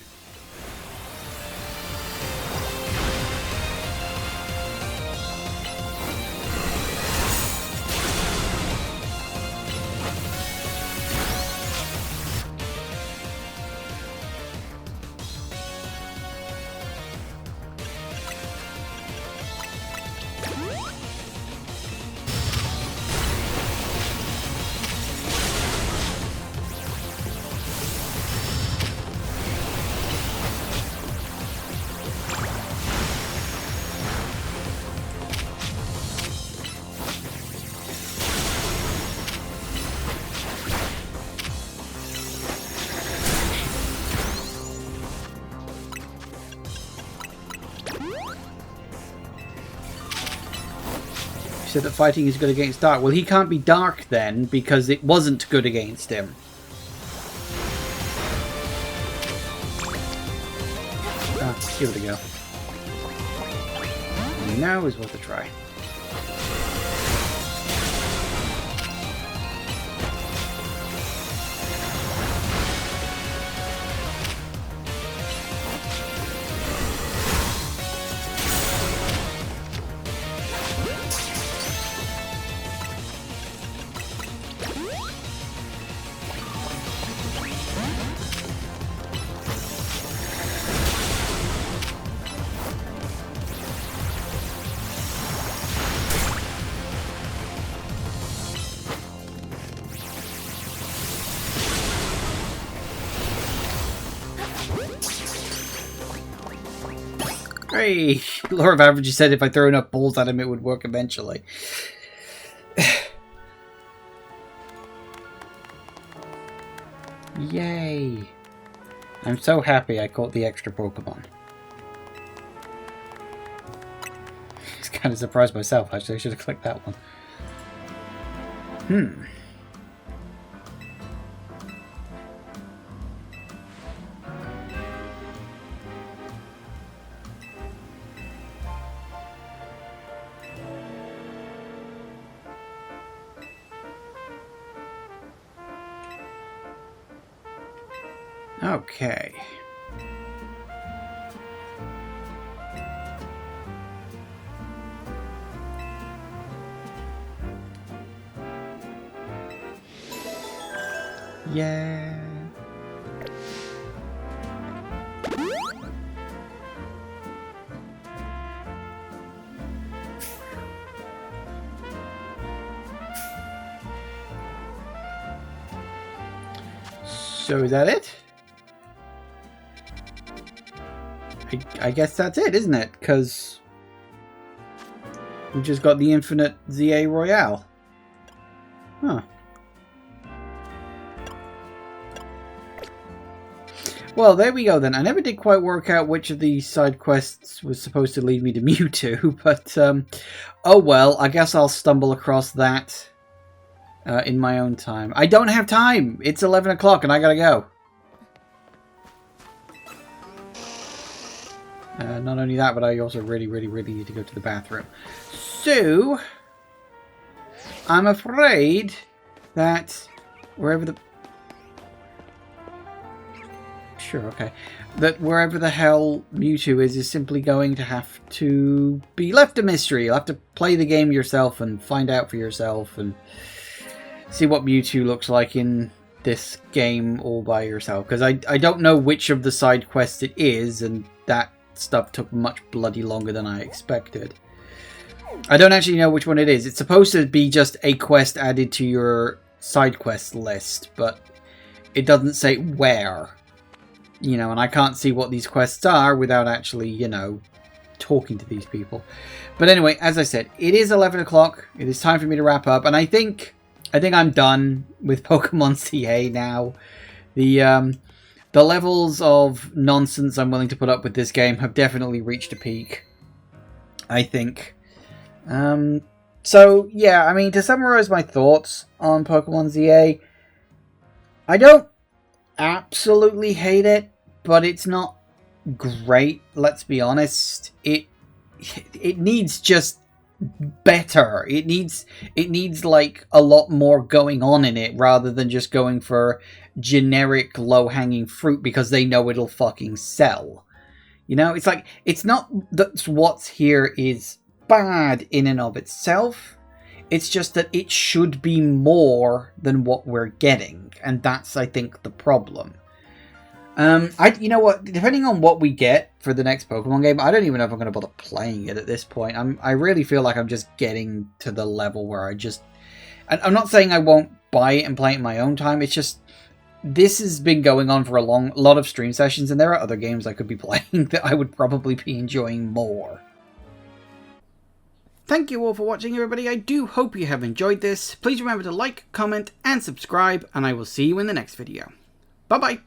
Said that fighting is good against dark. Well, he can't be dark then because it wasn't good against him. Ah, give it a go. Now is worth a try. Hey, Law of Averages said if I throw enough balls at him, it would work eventually. Yay! I'm so happy I caught the extra Pokemon. I was kind of surprised myself, actually. I should have clicked that one. Okay. Yeah. So is that it? I guess that's it, isn't it? Because we just got the infinite ZA Royale. Huh. Well, there we go then. I never did quite work out which of these side quests was supposed to lead me to Mewtwo, but oh well, I guess I'll stumble across that in my own time. I don't have time! It's 11 o'clock and I gotta go. Not only that, but I also really need to go to the bathroom. So, I'm afraid that wherever the... Sure, okay. That wherever the hell Mewtwo is simply going to have to be left a mystery. You'll have to play the game yourself and find out for yourself and see what Mewtwo looks like in this game all by yourself. Because I don't know which of the side quests it is, and that stuff took much bloody longer than I expected. I don't actually know which one it is. It's supposed to be just a quest added to your side quest list, but it doesn't say where. You know, and I can't see what these quests are without actually, you know, talking to these people. But anyway, as I said, it is 11 o'clock. It is time for me to wrap up, and I think I'm done with Pokemon CA now. The levels of nonsense I'm willing to put up with this game have definitely reached a peak, I think. So, yeah, I mean, to summarize my thoughts on Pokemon ZA, I don't absolutely hate it, but it's not great, let's be honest. It needs just better. It needs like a lot more going on in it rather than just going for generic low-hanging fruit because they know it'll fucking sell. You know, it's like, it's not that what's here is bad in and of itself. It's just that it should be more than what we're getting, and that's, I think, the problem. You know what? Depending on what we get for the next Pokemon game, I don't even know if I'm going to bother playing it at this point. I really feel like I'm just getting to the level where I'm not saying I won't buy it and play it in my own time. It's just this has been going on for a lot of stream sessions, and there are other games I could be playing that I would probably be enjoying more. Thank you all for watching, everybody. I do hope you have enjoyed this. Please remember to like, comment, and subscribe, and I will see you in the next video. Bye-bye.